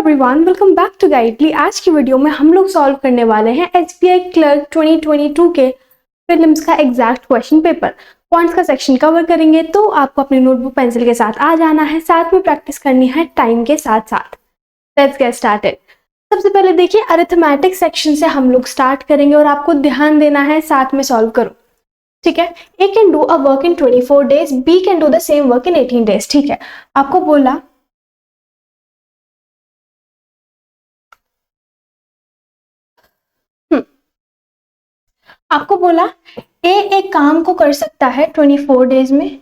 Everyone, welcome back to Guidely. आज की video में हम लोग सॉल्व करने वाले हैं एसबीआई क्लर्क 2022 के प्रीलिम्स का एग्जैक्ट क्वेश्चन पेपर। पॉइंट्स का सेक्शन कवर करेंगे, तो आपको अपनी नोटबुक पेंसिल के साथ आ जाना है, साथ में प्रैक्टिस करनी है टाइम के साथ साथ। Let's get started. सबसे पहले देखिए, अरिथमेटिक सेक्शन से हम लोग स्टार्ट करेंगे और आपको ध्यान देना है, साथ में सॉल्व करो। ठीक है, A can do a work in 24 days, B can do the same work in 18 days. ठीक है, आपको बोला ए एक काम को कर सकता है 24 डेज में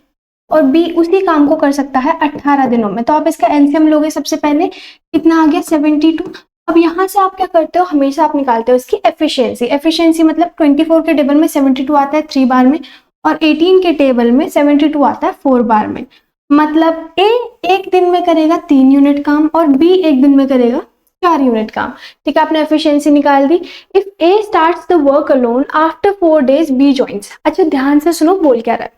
और बी उसी काम को कर सकता है 18 दिनों में। तो आप इसका एलसीएम लोगे, सबसे पहले कितना आ गया 72। अब यहाँ से आप क्या करते हो, हमेशा आप निकालते हो इसकी एफिशिएंसी। एफिशिएंसी मतलब 24 के टेबल में 72 आता है 3 बार में, और 18 के टेबल में 72 आता है 4 बार में। मतलब ए एक दिन में करेगा 3 यूनिट काम और बी एक दिन में करेगा 4 यूनिट काम। ठीक है, आपने एफिशिएंसी निकाल दी। If A starts the work alone after 4 days B joins. अच्छा ध्यान से सुनो, बोल क्या रहा है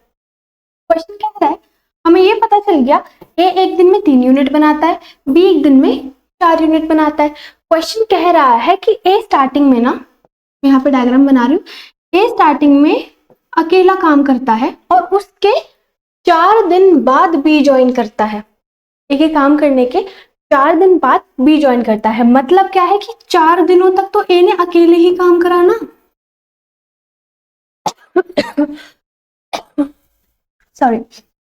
क्वेश्चन, क्या रहा है, हमें ये पता चल गया ए एक दिन में 3 यूनिट बनाता है, बी एक दिन में 4 यूनिट बनाता है। क्वेश्चन कह रहा है कि ए स्टार्टिंग में ना, मैं यहाँ पे डायग्राम बना रही हूँ, ए स्टार्टिंग में अकेला काम करता है और उसके 4 दिन बाद बी ज्वाइन करता है। एक काम करने के 4 दिन बाद बी ज्वाइन करता है। मतलब क्या है कि 4 दिनों तक तो ए ने अकेले ही काम करा ना। सॉरी,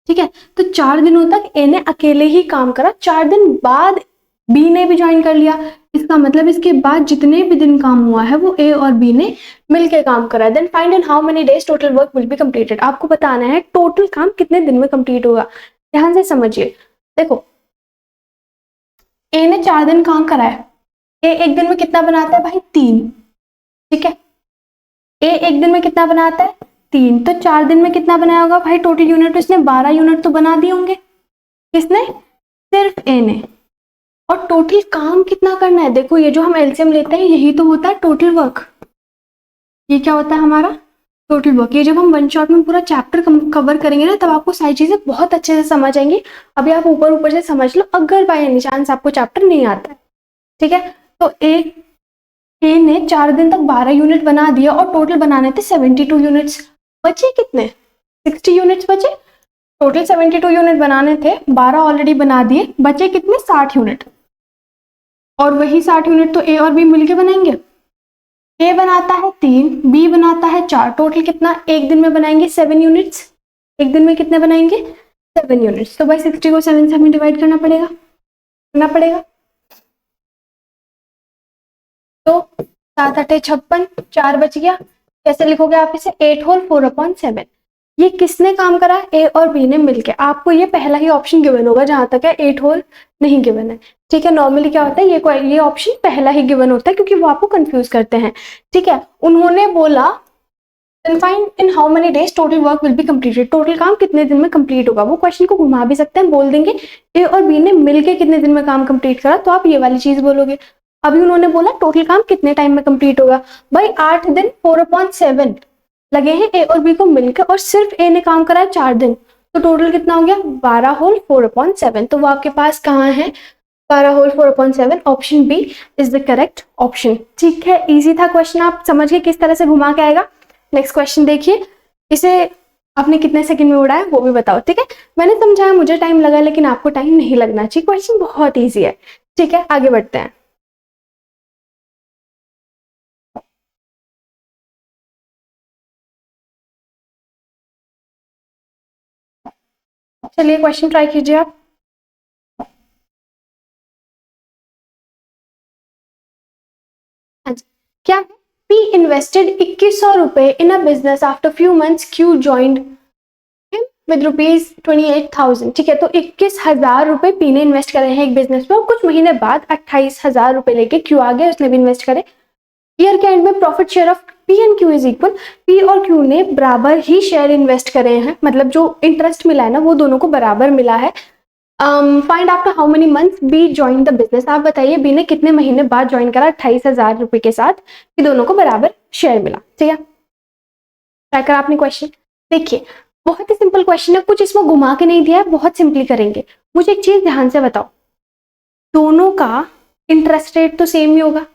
ठीक है, तो 4 दिनों तक ए ने अकेले ही काम करा, 4 दिन बाद बी ने भी ज्वाइन कर लिया। इसका मतलब इसके बाद जितने भी दिन काम हुआ है वो ए और बी ने मिलकर काम करा। Then find in how many days total work will be completed. आपको बताना है टोटल काम कितने दिन में कंप्लीट होगा। ध्यान से समझिए, देखो ए ने 4 दिन काम करा है, ए एक दिन में कितना बनाता है भाई 3। ठीक है, ए एक दिन में कितना बनाता है 3, तो 4 दिन में कितना बनाया होगा भाई टोटल यूनिट। इसने 12 यूनिट तो बना दिए होंगे, किसने, सिर्फ ए ने। और टोटल काम कितना करना है, देखो ये जो हम एलसीएम लेते हैं यही तो होता है टोटल वर्क। ये क्या होता है हमारा टोटल वर्क। ये जब हम वन शॉट में पूरा चैप्टर कवर करेंगे ना, तब आपको सारी चीजें बहुत अच्छे से समझ आएंगी। अभी आप ऊपर ऊपर से समझ लो, अगर बाय एनी चांस आपको चैप्टर नहीं आता है। ठीक है, तो ए ने 4 दिन तक 12 यूनिट बना दिया और टोटल बनाने थे 72 यूनिट्स। बचे कितने, 60 यूनिट्स बचे। टोटल 72 यूनिट बनाने थे, 12 ऑलरेडी बना दिए, बचे कितने 60 यूनिट। और वही 60 यूनिट तो ए और बी मिलके बनाएंगे। ए बनाता है 3, बी बनाता है 4, टोटल कितना एक दिन में बनाएंगे 7 यूनिट्स। एक दिन में कितने बनाएंगे 7 यूनिट्स। तो भाई 60 को 7 से हमें डिवाइड करना पड़ेगा। तो 7 8 56, 4 बच गया। कैसे लिखोगे आप इसे, 8 होल 4/7। ये किसने काम करा, ए और बी ने मिलके। आपको ये पहला ही ऑप्शन गिवन होगा जहां तक है 8 होल नहीं गिवन है। ठीक है, नॉर्मली क्या होता है, ये ऑप्शन पहला ही गिवन होता है क्योंकि वो आपको कंफ्यूज करते हैं। ठीक है, उन्होंने बोला find in how many days total work will be completed. Total काम कितने दिन में कंप्लीट होगा। वो क्वेश्चन को घुमा भी सकते हैं, बोल देंगे ए और बी ने मिलके कितने दिन में काम कंप्लीट करा, तो आप ये वाली चीज बोलोगे। अभी उन्होंने बोला टोटल काम कितने टाइम में कंप्लीट होगा। भाई 8 दिन 4/7 लगे हैं ए और बी को मिलकर, और सिर्फ ए ने काम करा है 4 दिन, तो टोटल कितना हो गया 12 होल 4/7। तो वो आपके पास कहाँ है, 12 whole 4/7। Option B is the correct option. ठीक है, इजी था क्वेश्चन, आप समझ गए किस तरह से घुमा के आएगा। नेक्स्ट क्वेश्चन देखिए, इसे आपने कितने सेकंड में उड़ाया वो भी बताओ। ठीक है, मैंने समझाया, मुझे टाइम लगा, लेकिन आपको टाइम नहीं लगना चाहिए, क्वेश्चन बहुत ईजी है। ठीक है, आगे बढ़ते हैं। चलिए क्वेश्चन ट्राई कीजिए आप। क्या है, पी इन्वेस्टेड 2100 रुपए in a business after few months Q joined him with ₹28,000। ठीक है, तो 21,000 रुपए पी ने इन्वेस्ट करे हैं एक बिजनेस में, और कुछ महीने बाद 28,000 रुपए लेके क्यू आ गए, उसने भी इन्वेस्ट करे। ईयर के एंड में profit share of P and Q is equal. P और क्यू ने बराबर ही शेयर इन्वेस्ट करे हैं, मतलब जो इंटरेस्ट मिला है ना वो दोनों को बराबर मिला है। Find after how many months B join the business. आप बताइए बी ने कितने महीने बाद ज्वाइन करा 28,000 रुपए के साथ कि दोनों को बराबर शेयर मिला। ठीक है, ट्राई करा आपने क्वेश्चन। देखिए बहुत ही सिंपल क्वेश्चन है, कुछ इसमें घुमा के नहीं दिया है, बहुत सिंपली करेंगे। मुझे एक चीज ध्यान से बताओ, दोनों का इंटरेस्ट रेट तो सेम ही होगा,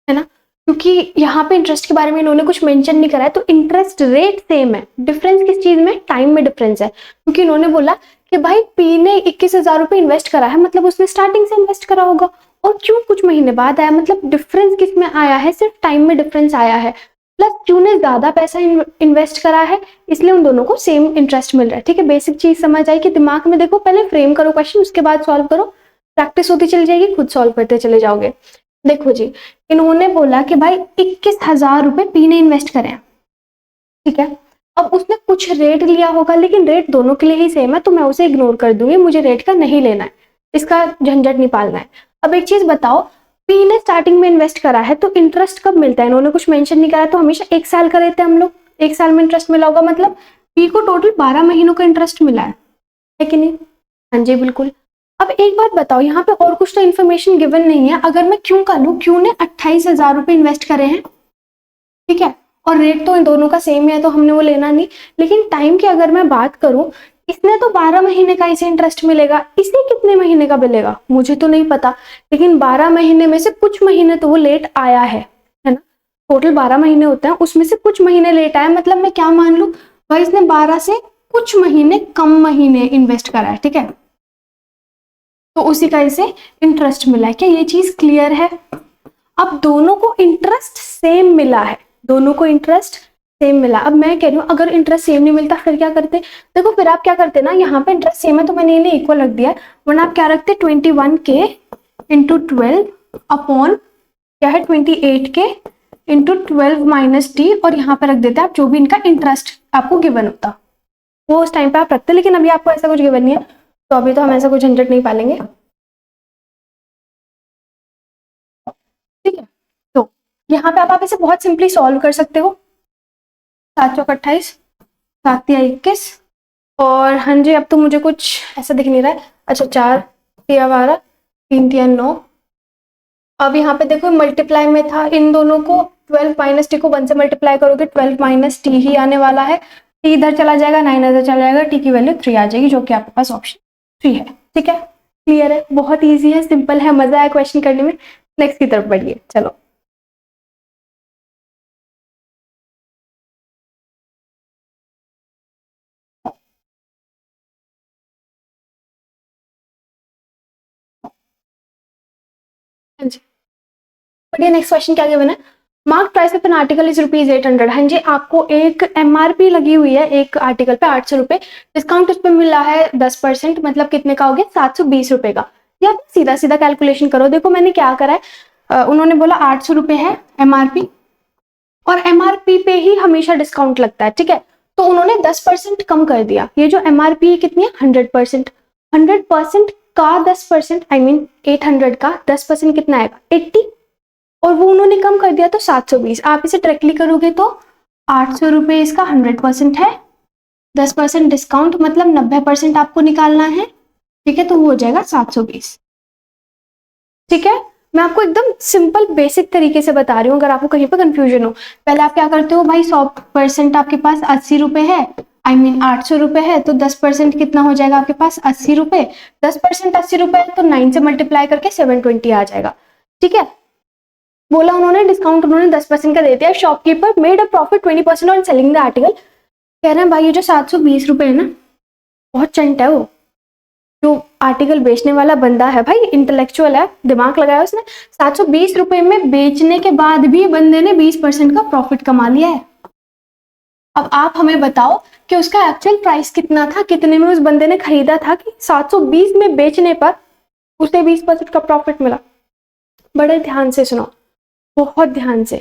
है ना, क्योंकि यहाँ पे इंटरेस्ट के बारे में इन्होंने कुछ मेंशन नहीं करा है, तो इंटरेस्ट रेट सेम है। डिफरेंस किस चीज में, टाइम में डिफरेंस है, क्योंकि इन्होंने बोला कि भाई पी ने 21,000 रुपए इन्वेस्ट करा है, मतलब उसने स्टार्टिंग से इन्वेस्ट करा होगा, और क्यों कुछ महीने बाद आया, मतलब डिफरेंस किस में आया है, सिर्फ टाइम में डिफरेंस आया है, प्लस क्यों ने ज्यादा पैसा इन्वेस्ट करा है, इसलिए उन दोनों को सेम इंटरेस्ट मिल रहा है। ठीक है, बेसिक चीज समझ आई कि दिमाग में देखो, पहले फ्रेम करो क्वेश्चन, उसके बाद सॉल्व करो, प्रैक्टिस होती चली जाएगी, खुद सॉल्व करते चले जाओगे। देखो जी, इन्होंने बोला कि भाई 21,000 रुपए पी ने इन्वेस्ट करे, ठीक है, अब उसने कुछ रेट लिया होगा, लेकिन रेट दोनों के लिए ही सेम है, तो मैं उसे इग्नोर कर दूंगी, मुझे रेट का नहीं लेना है, इसका झंझट नहीं पालना है। अब एक चीज बताओ, पी ने स्टार्टिंग में इन्वेस्ट करा है, तो इंटरेस्ट कब मिलता है, इन्होंने कुछ मेंशन नहीं करा, तो हमेशा 1 साल का देते हैं हम लोग, 1 साल में इंटरेस्ट मिला होगा, मतलब पी को टोटल 12 महीनों का इंटरेस्ट मिला है कि नहीं? हाँ जी बिल्कुल। अब एक बात बताओ, यहाँ पे और कुछ तो इन्फॉर्मेशन गिवन नहीं है, अगर मैं क्यों का लूं, क्यों ने 28,000 रुपए इन्वेस्ट करे हैं, ठीक है, और रेट तो इन दोनों का सेम है, तो हमने वो लेना नहीं, लेकिन टाइम की अगर मैं बात करूं, इसने तो 12 महीने का इसे इंटरेस्ट मिलेगा, इसे कितने महीने का मिलेगा मुझे तो नहीं पता, लेकिन 12 महीने में से कुछ महीने तो वो लेट आया है ना, टोटल 12 महीने होते हैं, उसमें से कुछ महीने लेट आया, मतलब मैं क्या मान लूं भाई, इसने 12 से कुछ महीने कम महीने इन्वेस्ट करा है, ठीक है, तो उसी का इसे इंटरेस्ट मिला है। क्या ये चीज क्लियर है? अब दोनों को इंटरेस्ट सेम मिला है, दोनों को इंटरेस्ट सेम मिला। अब मैं कह रही हूँ अगर इंटरेस्ट सेम नहीं मिलता फिर क्या करते, देखो फिर आप क्या करते ना, यहाँ पे इंटरेस्ट सेम है तो मैंने इन्हें इक्वल रख दिया, वरना आप क्या रखते 21K इंटू 12 अपॉन क्या है 28K इंटू 12 माइनस टी, और यहाँ पे रख देते आप जो भी इनका इंटरेस्ट आपको गिवन होता, वो उस टाइम पे आप रखते, लेकिन अभी आपको ऐसा कुछ गिवन नहीं है, तो अभी तो हम ऐसा कुछ झंझट नहीं पालेंगे, ठीक है। तो यहाँ पे आप इसे बहुत सिंपली सॉल्व कर सकते हो, 7 चौक 28, 7 तिया 21, और हाँ जी अब तो मुझे कुछ ऐसा दिख नहीं रहा है, अच्छा 4 तिया 12, 3 तिया 9, अब यहाँ पे देखो मल्टीप्लाई में था, इन दोनों को 12 माइनस टी को 1 से मल्टीप्लाई करोगे 12 माइनस टी ही आने वाला है, टी इधर चला जाएगा, 9 इधर चला जाएगा, टी की वैल्यू 3 आ जाएगी, जो कि आपके पास ऑप्शन 3 है, ठीक है, क्लियर है, बहुत ईजी है, सिंपल है, मजा आया क्वेश्चन करने में। नेक्स्ट की तरफ बढ़िए, चलो। हाँ जी बढ़िया, नेक्स्ट क्वेश्चन क्या गिवन है, mark price of an article is ₹800। हाँ जी, आपको एक एमआरपी लगी हुई है एक आर्टिकल पे 800 रुपए, डिस्काउंट उस पर मिला है 10%, मतलब कितने का हो गया 720 रुपए का, या सीधा सीधा कैलकुलेशन करो। देखो मैंने क्या करा है, उन्होंने बोला 800 रुपए है एमआरपी, और एमआरपी पे ही हमेशा डिस्काउंट लगता है, ठीक है, तो उन्होंने 10% कम कर दिया, ये जो एमआरपी है कितनी है 100%, 100% का 10%, आई मीन 800 का 10% कितना आएगा 80, और वो उन्होंने कम कर दिया तो 720। आप इसे डायरेक्टली करोगे तो 800 रुपए इसका 100% है, 10% डिस्काउंट मतलब 90% आपको निकालना है, ठीक है, तो वो हो जाएगा 720, ठीक है। मैं आपको एकदम सिंपल बेसिक तरीके से बता रही हूँ, अगर आपको कहीं पर कंफ्यूजन हो, पहले आप क्या करते हो भाई, 100% आपके पास 80 रुपए है, आई मीन 800 रुपए है, तो 10% कितना हो जाएगा आपके पास 80 रुपए, 10% 80 रुपए है तो 9 से मल्टीप्लाई करके 720 आ जाएगा, ठीक है। बोला उन्होंने डिस्काउंट उन्होंने 10% का दे दिया, shopkeeper made a profit 20% on selling the article. कह रहे हैं भाई ये जो 720 रुपए है ना, बहुत चंट है वो, जो आर्टिकल बेचने वाला बंदा है भाई इंटेलेक्चुअल है, दिमाग लगाया उसने, 720 रुपए में बेचने के बाद भी बंदे ने 20% का प्रॉफिट कमा लिया है। अब आप हमें बताओ कि उसका एक्चुअल प्राइस कितना था, कितने में उस बंदे ने खरीदा था कि 720 में बेचने पर उसे 20% का प्रॉफिट मिला। बड़े ध्यान से सुनो, बहुत ध्यान से,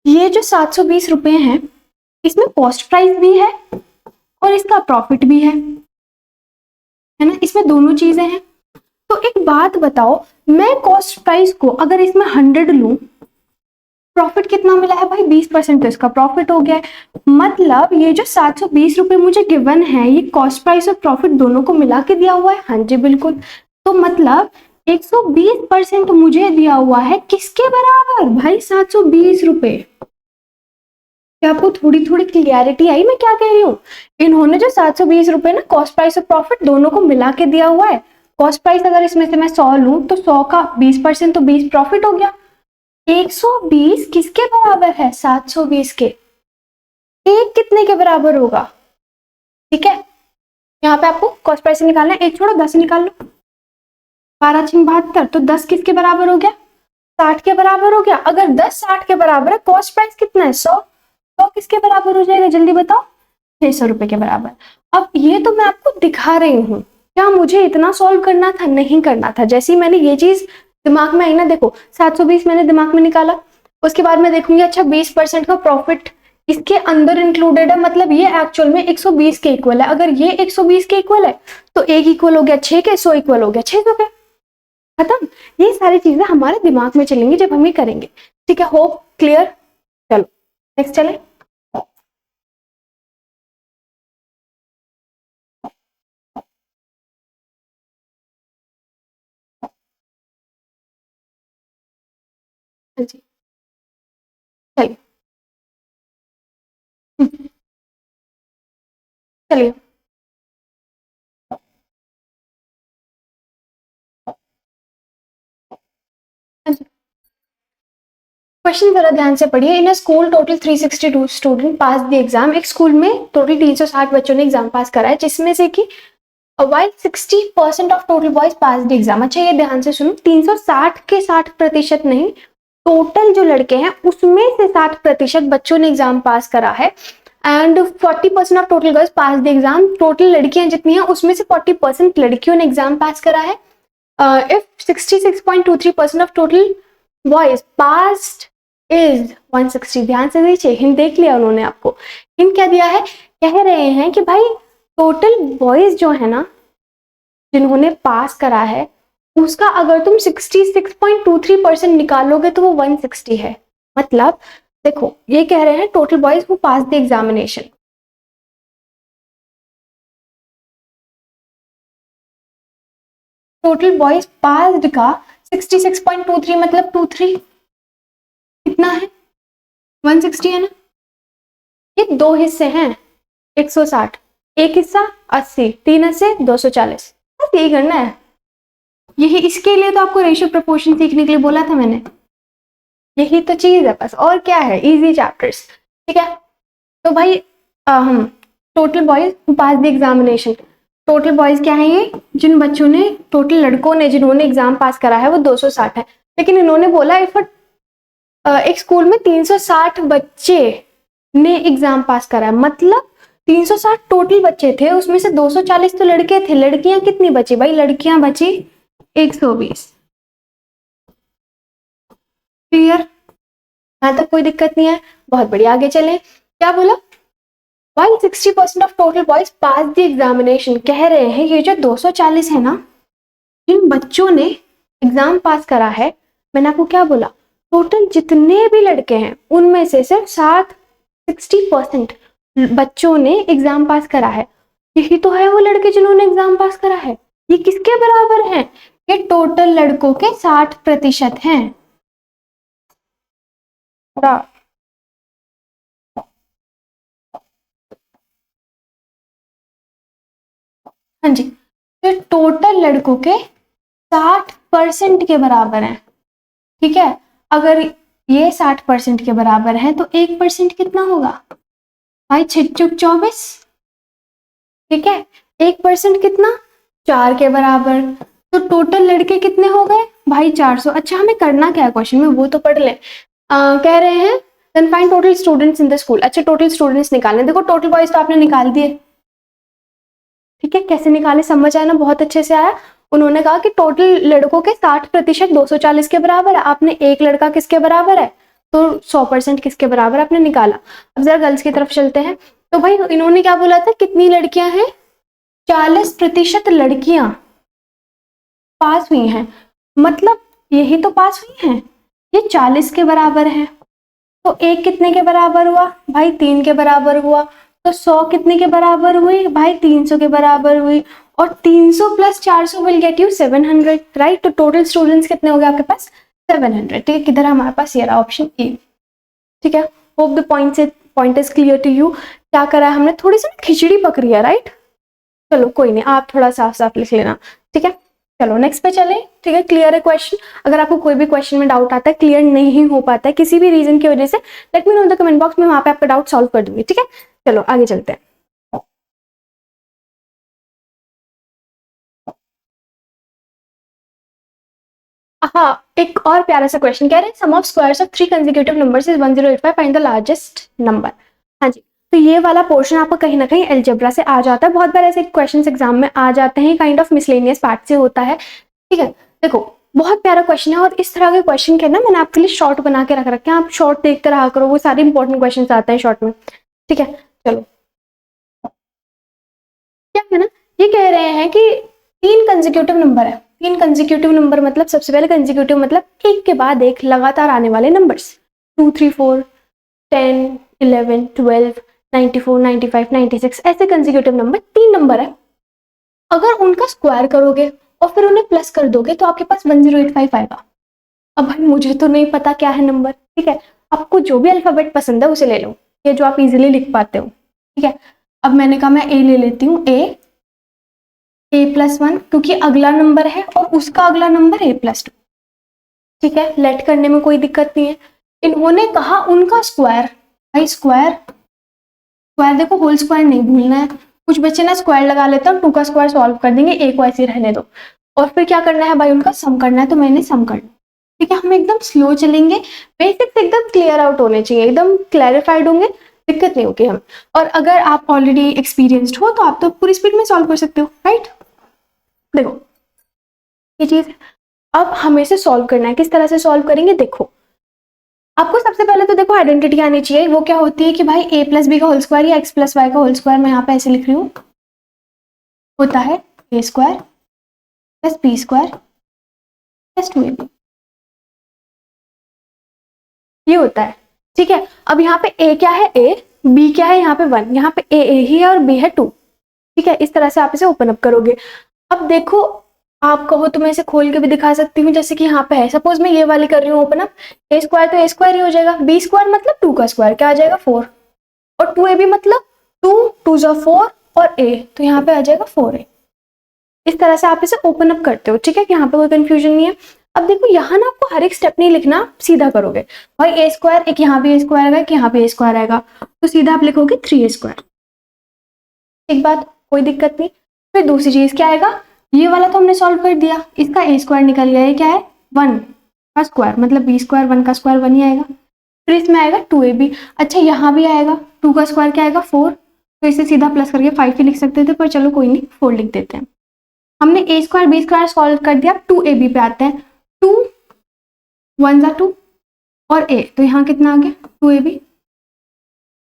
ये जो 720 रुपए हैं इसमें कॉस्ट प्राइस भी है और इसका प्रॉफिट भी है ना, इसमें दोनों चीजें हैं। तो एक बात बताओ, मैं कॉस्ट प्राइस को अगर इसमें 100 लूं, प्रॉफिट कितना मिला है भाई 20%, तो इसका प्रॉफिट हो गया है, मतलब ये जो 720 रुपए मुझे गिवन है ये कॉस्ट प्राइस और प्रॉफिट दोनों को मिला के दिया हुआ है। हाँ जी बिल्कुल, तो मतलब 120% मुझे दिया हुआ है, किसके बराबर भाई 720 रुपए। क्या आपको थोड़ी थोड़ी क्लियरिटी आई मैं क्या कह रही हूँ? इन्होंने जो 720 रुपए ना कॉस्ट प्राइस और प्रॉफिट दोनों को मिला के दिया हुआ है, कॉस्ट प्राइस अगर इसमें से मैं 100 लूं तो 100 का 20% तो 20 प्रॉफिट हो गया। 120 किसके बराबर है? 720 के। एक कितने के बराबर होगा? ठीक है, यहाँ पे आपको कॉस्ट प्राइस निकालना है। एक छोड़ो, 10 निकाल लो। 12 × 72 तो 10 किसके बराबर हो गया? 60 के बराबर हो गया। अगर 10 60 के बराबर है, कॉस्ट प्राइस कितना है? 100। 100 किसके बराबर हो जाएगा? जल्दी बताओ। 600 रुपए के बराबर। अब ये तो मैं आपको दिखा रही हूँ, क्या मुझे इतना सॉल्व करना था? नहीं करना था। जैसे ही मैंने ये चीज दिमाग में आई ना, देखो 720 मैंने दिमाग में निकाला, उसके बाद मैं देखूंगी अच्छा 20% का प्रॉफिट इसके अंदर इंक्लूडेड है, मतलब ये एक्चुअल में 120 के इक्वल है। अगर ये 120 के इक्वल है तो एक इक्वल हो गया 6 के, 100 इक्वल हो गया 600 के। खत्म। ये सारी चीजें हमारे दिमाग में चलेंगी जब हम ये करेंगे। ठीक है, होप क्लियर। चलो नेक्स्ट चले। हाँ जी, चलिए। चलिए, हाँ जी। क्वेश्चन जरा ध्यान से पढ़िए। In school total 362 student pass the exam. एक स्कूल में टोटल 360 बच्चों ने एग्जाम पास करा है, जिसमें से कि while 60% of total boys pass the exam. अच्छा ये ध्यान से सुनो, 360 के 60% नहीं, टोटल जो लड़के हैं उसमें से 60% बच्चों ने एग्जाम पास करा है। And 40% of total girls pass the exam. Total लड़कियां जितनी हैं उसमें से 40% लड़कियों ने एग्जाम पास करा है। If 66.23% of total boys passed is 160। ध्यान से दीजिए, हिंट देख लिया उन्होंने आपको। हिंट क्या दिया है? कह रहे हैं कि भाई टोटल बॉयज जो है ना जिन्होंने पास करा है, उसका अगर तुम 66.23% निकालोगे तो वो 160 है। मतलब देखो, ये कह रहे हैं total boys who pass the examination. Total boys passed का 66.23 मतलब 23 कितना है? 160 है ना। ये दो हिस्से हैं, 160, एक हिस्सा 80, 3 से 240। बस यही करना है। यही इसके लिए तो आपको रेशियो प्रोपोर्शन सीखने के लिए बोला था मैंने। यही तो चीज है बस, और क्या है? Easy chapters. ठीक है, तो भाई हम total boys pass the examination. Total boys क्या है? ये जिन बच्चों ने, टोटल लड़कों ने जिन्होंने एग्जाम पास करा है वो 260 है। लेकिन इन्होंने बोला इफ एक स्कूल में 360 बच्चे ने एग्जाम पास करा है, मतलब 360 टोटल बच्चे थे, उसमें से 240 तो लड़के थे। लड़कियां कितनी बची भाई? लड़कियां बची 120। क्लियर? यहां तक कोई दिक्कत नहीं है? बहुत बढ़िया, आगे चले। क्या बोला? While 60% of total boys pass the examination. कह रहे हैं ये जो 240 है ना, जिन बच्चों ने एग्जाम पास करा है, मैंने आपको क्या बोला? टोटल जितने भी लड़के हैं उनमें से सिर्फ 60% बच्चों ने एग्जाम पास करा है। यही तो है वो लड़के जिन्होंने एग्जाम पास करा है। ये किसके बराबर है? ये टोटल लड़कों के 60% हैं। हाँ जी, तो टोटल लड़कों के 60% के बराबर है। ठीक है, अगर ये 60% के बराबर है तो 1% कितना होगा भाई? 6×24। ठीक है, 1% कितना? 4 के बराबर। तो टोटल लड़के कितने हो गए भाई? 400। अच्छा हमें करना क्या है क्वेश्चन में, वो तो पढ़ ले। कह रहे हैं then find total students in the school. अच्छा टोटल स्टूडेंट्स निकालने। देखो टोटल बॉयज तो आपने निकाल दिए। ठीक है, कैसे निकाले समझ आया ना? बहुत अच्छे से आया। उन्होंने कहा कि टोटल लड़कों के 60% 240 के बराबर है। आपने एक लड़का किसके बराबर है तो 100% किसके बराबर आपने निकाला। अब जरा गर्ल्स की तरफ चलते हैं। तो भाई इन्होंने क्या बोला था? कितनी लड़कियां हैं? 40% लड़कियां पास हुई हैं, मतलब यही तो पास हुई हैं। ये 40 के बराबर है, तो एक कितने के बराबर हुआ भाई? 3 के बराबर हुआ। तो 100 कितने के बराबर हुई भाई? 300 के बराबर हुई। और 300 + 400 विल गेट यू 700, राइट? तो टोटल स्टूडेंट्स कितने हो गए आपके पास? 700। ठीक है, किधर हमारे पास ये रहा ऑप्शन ए। ठीक है, hope the point is clear to you. क्या करा है हमने? थोड़ी सी खिचड़ी पक रही है, राइट? चलो कोई नहीं, आप थोड़ा साफ साफ लिख लेना। ठीक है, चलो नेक्स्ट पे चले, ठीक है। क्लियर है क्वेश्चन? अगर आपको कोई भी क्वेश्चन में डाउट आता है, क्लियर नहीं हो पाता है किसी भी रीजन की वजह से, let me know in the comment box में, वहां पे आपका डाउट सॉल्व कर दूंगी, ठीक है। चलो आगे चलते हैं। हाँ, एक और प्यारा सा क्वेश्चन कह रहे हैं sum of squares of 3 consecutive numbers is 1085, find the largest number. हाँ जी, तो ये वाला पोर्शन आपको कहीं ना कहीं अलजेब्रा से आ जाता है, बहुत बार ऐसे क्वेश्चंस एग्जाम में आ जाते हैं, काइंड ऑफ मिसलेनियस पार्ट से होता है, ठीक है। देखो बहुत प्यारा क्वेश्चन है, और इस तरह के क्वेश्चन के ना मैंने आपके लिए शॉर्ट बना के रख रखे हैं, आप शॉर्ट देखते रहा करो, वो सारे इंपॉर्टेंट क्वेश्चन आते हैं शॉर्ट में, ठीक है। चलो क्या है ना, ये कह रहे हैं कि 3 कंसेक्यूटिव नंबर है। 3 कंसेक्यूटिव नंबर मतलब, सबसे पहले कंसेक्यूटिव मतलब एक के बाद एक लगातार आने वाले नंबर्स, 2 3 4 10 11 12 94 95 96 ऐसे कंसेक्यूटिव नंबर, 3 नंबर है। अगर उनका स्क्वायर करोगे और फिर उन्हें प्लस कर दोगे तो आपके पास 1085 आएगा। अब भाई मुझे तो नहीं पता क्या है नंबर, ठीक है। आपको जो भी अल्फाबेट पसंद है उसे ले लो, ये जो आप इजीली लिख पाते हो, ठीक है। अब मैंने कहा मैं ए ले लेती हूँ, ए प्लस 1, क्योंकि अगला नंबर है और उसका अगला नंबर ए प्लस 2, ठीक है। लेट करने में कोई दिक्कत नहीं है। इन्होंने कहा उनका स्क्वायर, भाई स्क्वायर, स्क्वायर देखो होल स्क्वायर नहीं भूलना है। कुछ बच्चे ना स्क्वायर लगा लेते हैं, 2 का स्क्वायर सॉल्व कर देंगे, ए को ऐसे रहने दो, और फिर क्या करना है भाई, उनका सम करना है, तो मैंने सम करना, ठीक है। हम एकदम स्लो चलेंगे, बेसिक्स एकदम क्लियर आउट होने चाहिए, एकदम क्लैरिफाइड होंगे, दिक्कत नहीं होगी हम। और अगर आप ऑलरेडी एक्सपीरियंस्ड हो तो आप तो पूरी स्पीड में सॉल्व कर सकते हो, राइट। देखो ये चीज अब हमें से सॉल्व करना है, किस तरह से सॉल्व करेंगे, देखो आपको सबसे पहले तो देखो आइडेंटिटी आनी चाहिए, वो क्या होती है कि भाई a प्लस बी का होल स्क्वायर या x प्लस वाई का होल स्क्वायर, मैं यहाँ पे ऐसे लिख रही हूँ, होता है a square plus B square plus 2ab, ये होता है, ठीक है। अब यहाँ पे a क्या है, a, b क्या है, यहाँ पे 1, यहाँ पे a ही है और b है 2, ठीक है। इस तरह से आप इसे ओपन अप करोगे। अब देखो आप कहो तो मैं इसे खोल के भी दिखा सकती हूँ, जैसे कि यहाँ पे है, सपोज मैं ये वाली कर रही हूँ ओपन अप, a स्क्वायर तो a स्क्वायर ही हो जाएगा, b स्क्वायर मतलब 2 का स्क्वायर क्या आ जाएगा 4, और 2ab मतलब 2 2 जा 4 और a, तो यहाँ पे आ जाएगा 4a। इस तरह से आप इसे ओपन अप करते हो, ठीक है, कि यहाँ पे कोई कंफ्यूजन नहीं है। अब देखो यहाँ ना आपको हर एक स्टेप नहीं लिखना, सीधा करोगे, भाई a स्क्वायर, एक यहाँ पे a स्क्वायर आएगा, एक यहाँ पे a स्क्वायर आएगा, तो सीधा आप लिखोगे 3a स्क्वायर, एक बात, कोई दिक्कत नहीं। फिर दूसरी चीज क्या आएगा, ये वाला तो हमने सॉल्व कर दिया, इसका a स्क्वायर निकल गया, ये क्या है 1 का स्क्वायर, मतलब b स्क्वायर 1 का स्क्वायर 1 ही आएगा। फिर इसमें आएगा 2ab, अच्छा यहाँ भी आएगा, 2 का स्क्वायर क्या आएगा 4, तो इसे सीधा प्लस करके 5 ही लिख सकते थे, पर चलो कोई नहीं 4 लिख देते हैं। हमने a square b square solve कर दिया, 2ab पे आते हैं, 2 1 जा 2 और a, तो यहाँ कितना आ गया 2ab।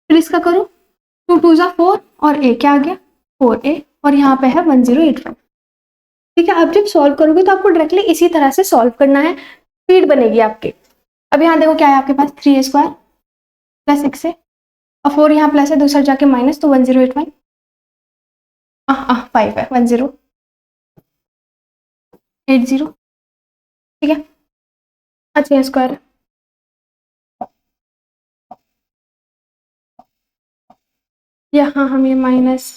फिर इसका करो, 2 2 जा 4 और a क्या आ गया 4a, और यहाँ पे है 1085, ठीक है। आप जब सॉल्व करोगे तो आपको डायरेक्टली इसी तरह से सॉल्व करना है, स्पीड बनेगी आपकी। अब यहाँ देखो क्या है आपके पास, 3a स्क्वायर प्लस 6a और 4 यहाँ प्लस है, दूसरा जाके माइनस, तो 1085, 5 है 1080, ठीक है। अच्छा स्क्वायर, यहाँ हम ये माइनस,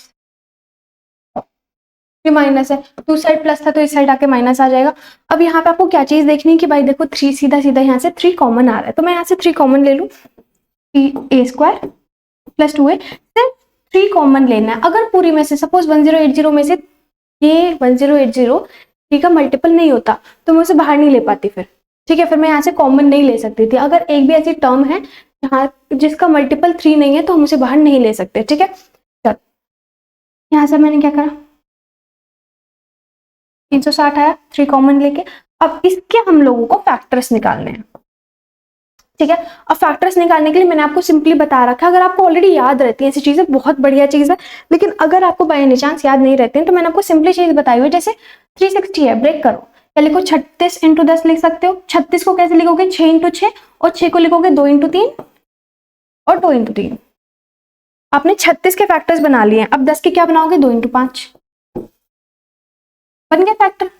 ये माइनस है, तो उस साइड प्लस था तो इस साइड आके माइनस आ जाएगा। अब यहाँ पे आपको क्या चीज देखनी है कि भाई देखो 3 सीधा सीधा यहाँ से 3 कॉमन आ रहा है, तो मैं यहाँ से 3 कॉमन ले लूँ, 3a स्क्वायर प्लस 2a, सिर्फ 3 कॉमन लेना है। अगर पूरी में से सपोज 1080 में से ये 1080 3 का मल्टीपल नहीं होता तो मैं उसे बाहर नहीं ले पाती, फिर ठीक है, फिर मैं यहाँ से कॉमन नहीं ले सकती थी। अगर एक भी ऐसी टर्म है यहाँ जिसका मल्टीपल 3 नहीं है तो हम उसे बाहर नहीं ले सकते, ठीक है। चलो यहाँ से मैंने क्या करा, 360 आया 3 कॉमन लेके। अब इसके हम लोगों को फैक्टर्स निकालने हैं, ठीक है। अब फैक्टर्स निकालने के लिए मैंने आपको सिंपली बता रखा है, अगर आपको ऑलरेडी याद रहती है ऐसी चीजें बहुत बढ़िया चीज है, लेकिन अगर आपको बाय एनी चांस याद नहीं रहती है तो मैंने आपको सिंपली चीज बताई हुई, जैसे 360 है, ब्रेक करो, या लिखो 36 × 10 लिख सकते हो। 36 को कैसे लिखोगे, 6 × 6, और 6 को लिखोगे 2 × 3 और 2 × 3। आपने 36 के फैक्टर्स बना लिए हैं, अब 10 के क्या बनाओगे, 2 × 5, बन गया फैक्टर।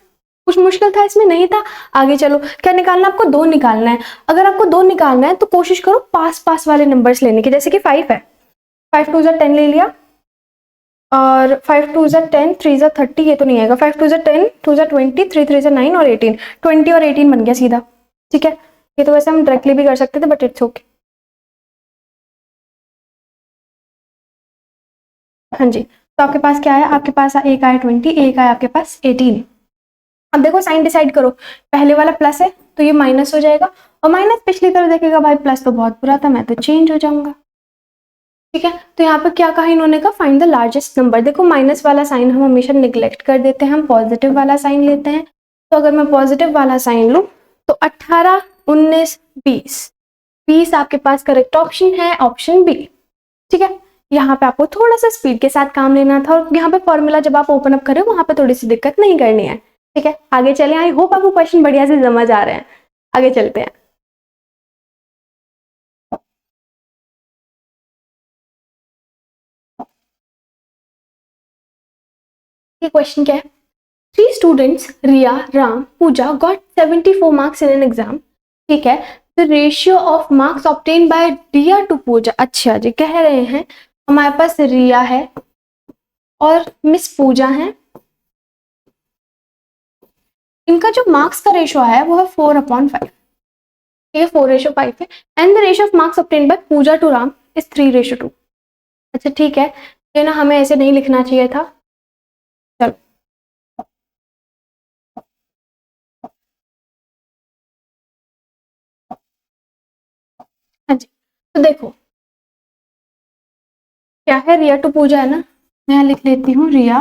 कुछ मुश्किल था इसमें, नहीं था। आगे चलो, क्या निकालना आपको, 2 निकालना है। अगर आपको 2 निकालना है तो कोशिश करो पास पास वाले नंबर्स लेने की, जैसे कि 5 है, 5 2 10 ले लिया, और 5 2 ज़ा 10, 3 ज़ा 30, ये तो नहीं आएगा। 5 2 ज़ा 10, 2 ज़ा 20, 3 3 ज़ा 9 और 18, 20 और 18 बन गया सीधा। ठीक है, ये तो वैसे हम डायरेक्टली भी कर सकते थे बट इट्स ओके। हाँ जी, तो आपके पास क्या है, आपके पास एक आया 20, एक आया आपके पास 18। अब देखो साइन डिसाइड करो, पहले वाला प्लस है तो ये माइनस हो जाएगा, और माइनस पिछली तरफ देखेगा भाई प्लस तो बहुत बुरा था, मैं तो चेंज हो जाऊंगा। ठीक है, तो यहाँ पर क्या कहा इन्होंने, कहा फाइंड द लार्जेस्ट नंबर। देखो माइनस वाला साइन हम हमेशा निग्लेक्ट कर देते हैं, हम पॉजिटिव वाला साइन लेते हैं। तो अगर मैं पॉजिटिव वाला साइन लूँ तो 18 19 20, 20 आपके पास करेक्ट ऑप्शन है, ऑप्शन बी। ठीक है, यहाँ पे आपको थोड़ा सा स्पीड के साथ काम लेना था, और यहाँ पे फॉर्मूला जब आप ओपन अप करें वहां पे थोड़ी सी दिक्कत नहीं करनी है। ठीक है, आगे चले। आई होप आपको क्वेश्चन बढ़िया से समझ आ रहे हैं। आगे चलते हैं। ये क्वेश्चन क्या है, 3 students Riya Ram Puja got 74 marks in an exam. ठीक है, the ratio of marks obtain by Riya to Puja. अच्छा जी, कह रहे हैं हमारे पास रिया है और मिस पूजा है, इनका जो मार्क्स का रेशो है वो है 4/5। ये 4/5 है, and the ratio of marks obtain by Puja to Ram is 3/2। अच्छा ठीक है, ये ना हमें ऐसे नहीं लिखना चाहिए था। चलो हाँ जी, तो देखो क्या है, रिया टू पूजा है ना, मैं लिख लेती हूँ रिया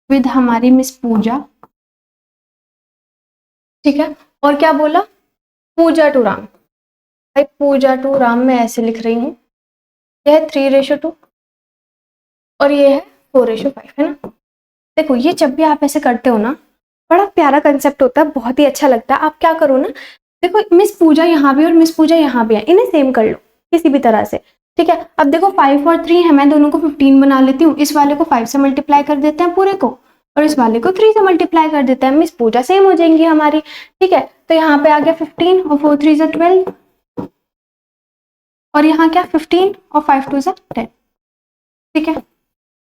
विद हमारी मिस पूजा। ठीक है, और क्या बोला, पूजा टू राम। भाई पूजा टू राम मैं ऐसे लिख रही हूँ, यह है 3/2 और ये है 4/5, है ना। देखो ये जब भी आप ऐसे करते हो ना, बड़ा प्यारा कंसेप्ट होता है, बहुत ही अच्छा लगता है। आप क्या करो ना, देखो मिस पूजा यहाँ भी और मिस पूजा यहाँ भी है, इन्हें सेम कर लो किसी भी तरह से। ठीक है, अब देखो 5 और 3 है, मैं दोनों को 15 बना लेती हूँ, इस वाले को 5 से मल्टीप्लाई कर देते हैं पूरे को, और इस वाले को 3 से मल्टीप्लाई कर देते हैं, मिस पूजा सेम हो जाएंगी हमारी। ठीक है, तो यहाँ पे आ गया 15 और 4 3 12, और यहाँ क्या 15 और 5 2 10। ठीक है,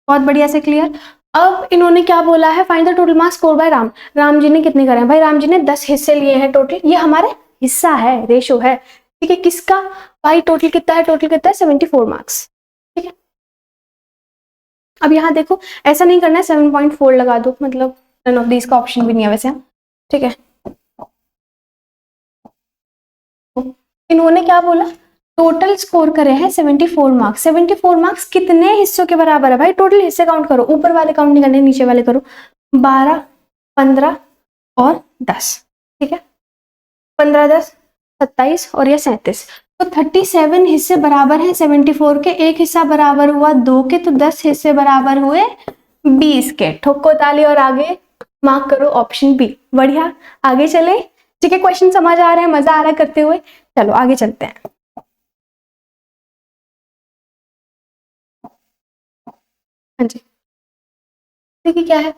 बहुत बढ़िया से क्लियर। अब इन्होंने क्या बोला है, find the total marks score by Ram. Ram ji ने कितने करे हैं भाई, राम जी ने 10 हिस्से लिए हैं टोटल, ये हमारे हिस्सा है, रेशो है। ठीक है, किसका भाई, टोटल कितना है, टोटल कितना है 74 मार्क्स। ठीक है, अब यहाँ देखो ऐसा नहीं करना है 7.4 लगा दो, मतलब नन ऑफ दीज का ऑप्शन भी नहीं है वैसे। ठीक है, इन्होंने क्या बोला, टोटल स्कोर करे हैं 74 मार्क्स। 74 मार्क्स कितने हिस्सों के बराबर है भाई, टोटल हिस्से काउंट करो, ऊपर वाले काउंट नहीं करने, नीचे वाले करो। 12 15 और 10। ठीक है, 15 10 27 और ये 37, तो 37 हिस्से बराबर हैं 74 के, एक हिस्सा बराबर हुआ 2 के, तो 10 हिस्से बराबर हुए 20 के। ठोको ताली और आगे मार्क करो ऑप्शन बी। बढ़िया, आगे चले। ठीक है, क्वेश्चन समझ आ रहा है, मजा आ रहा है करते हुए, चलो आगे चलते हैं। हाँ जी, देखिए क्या है,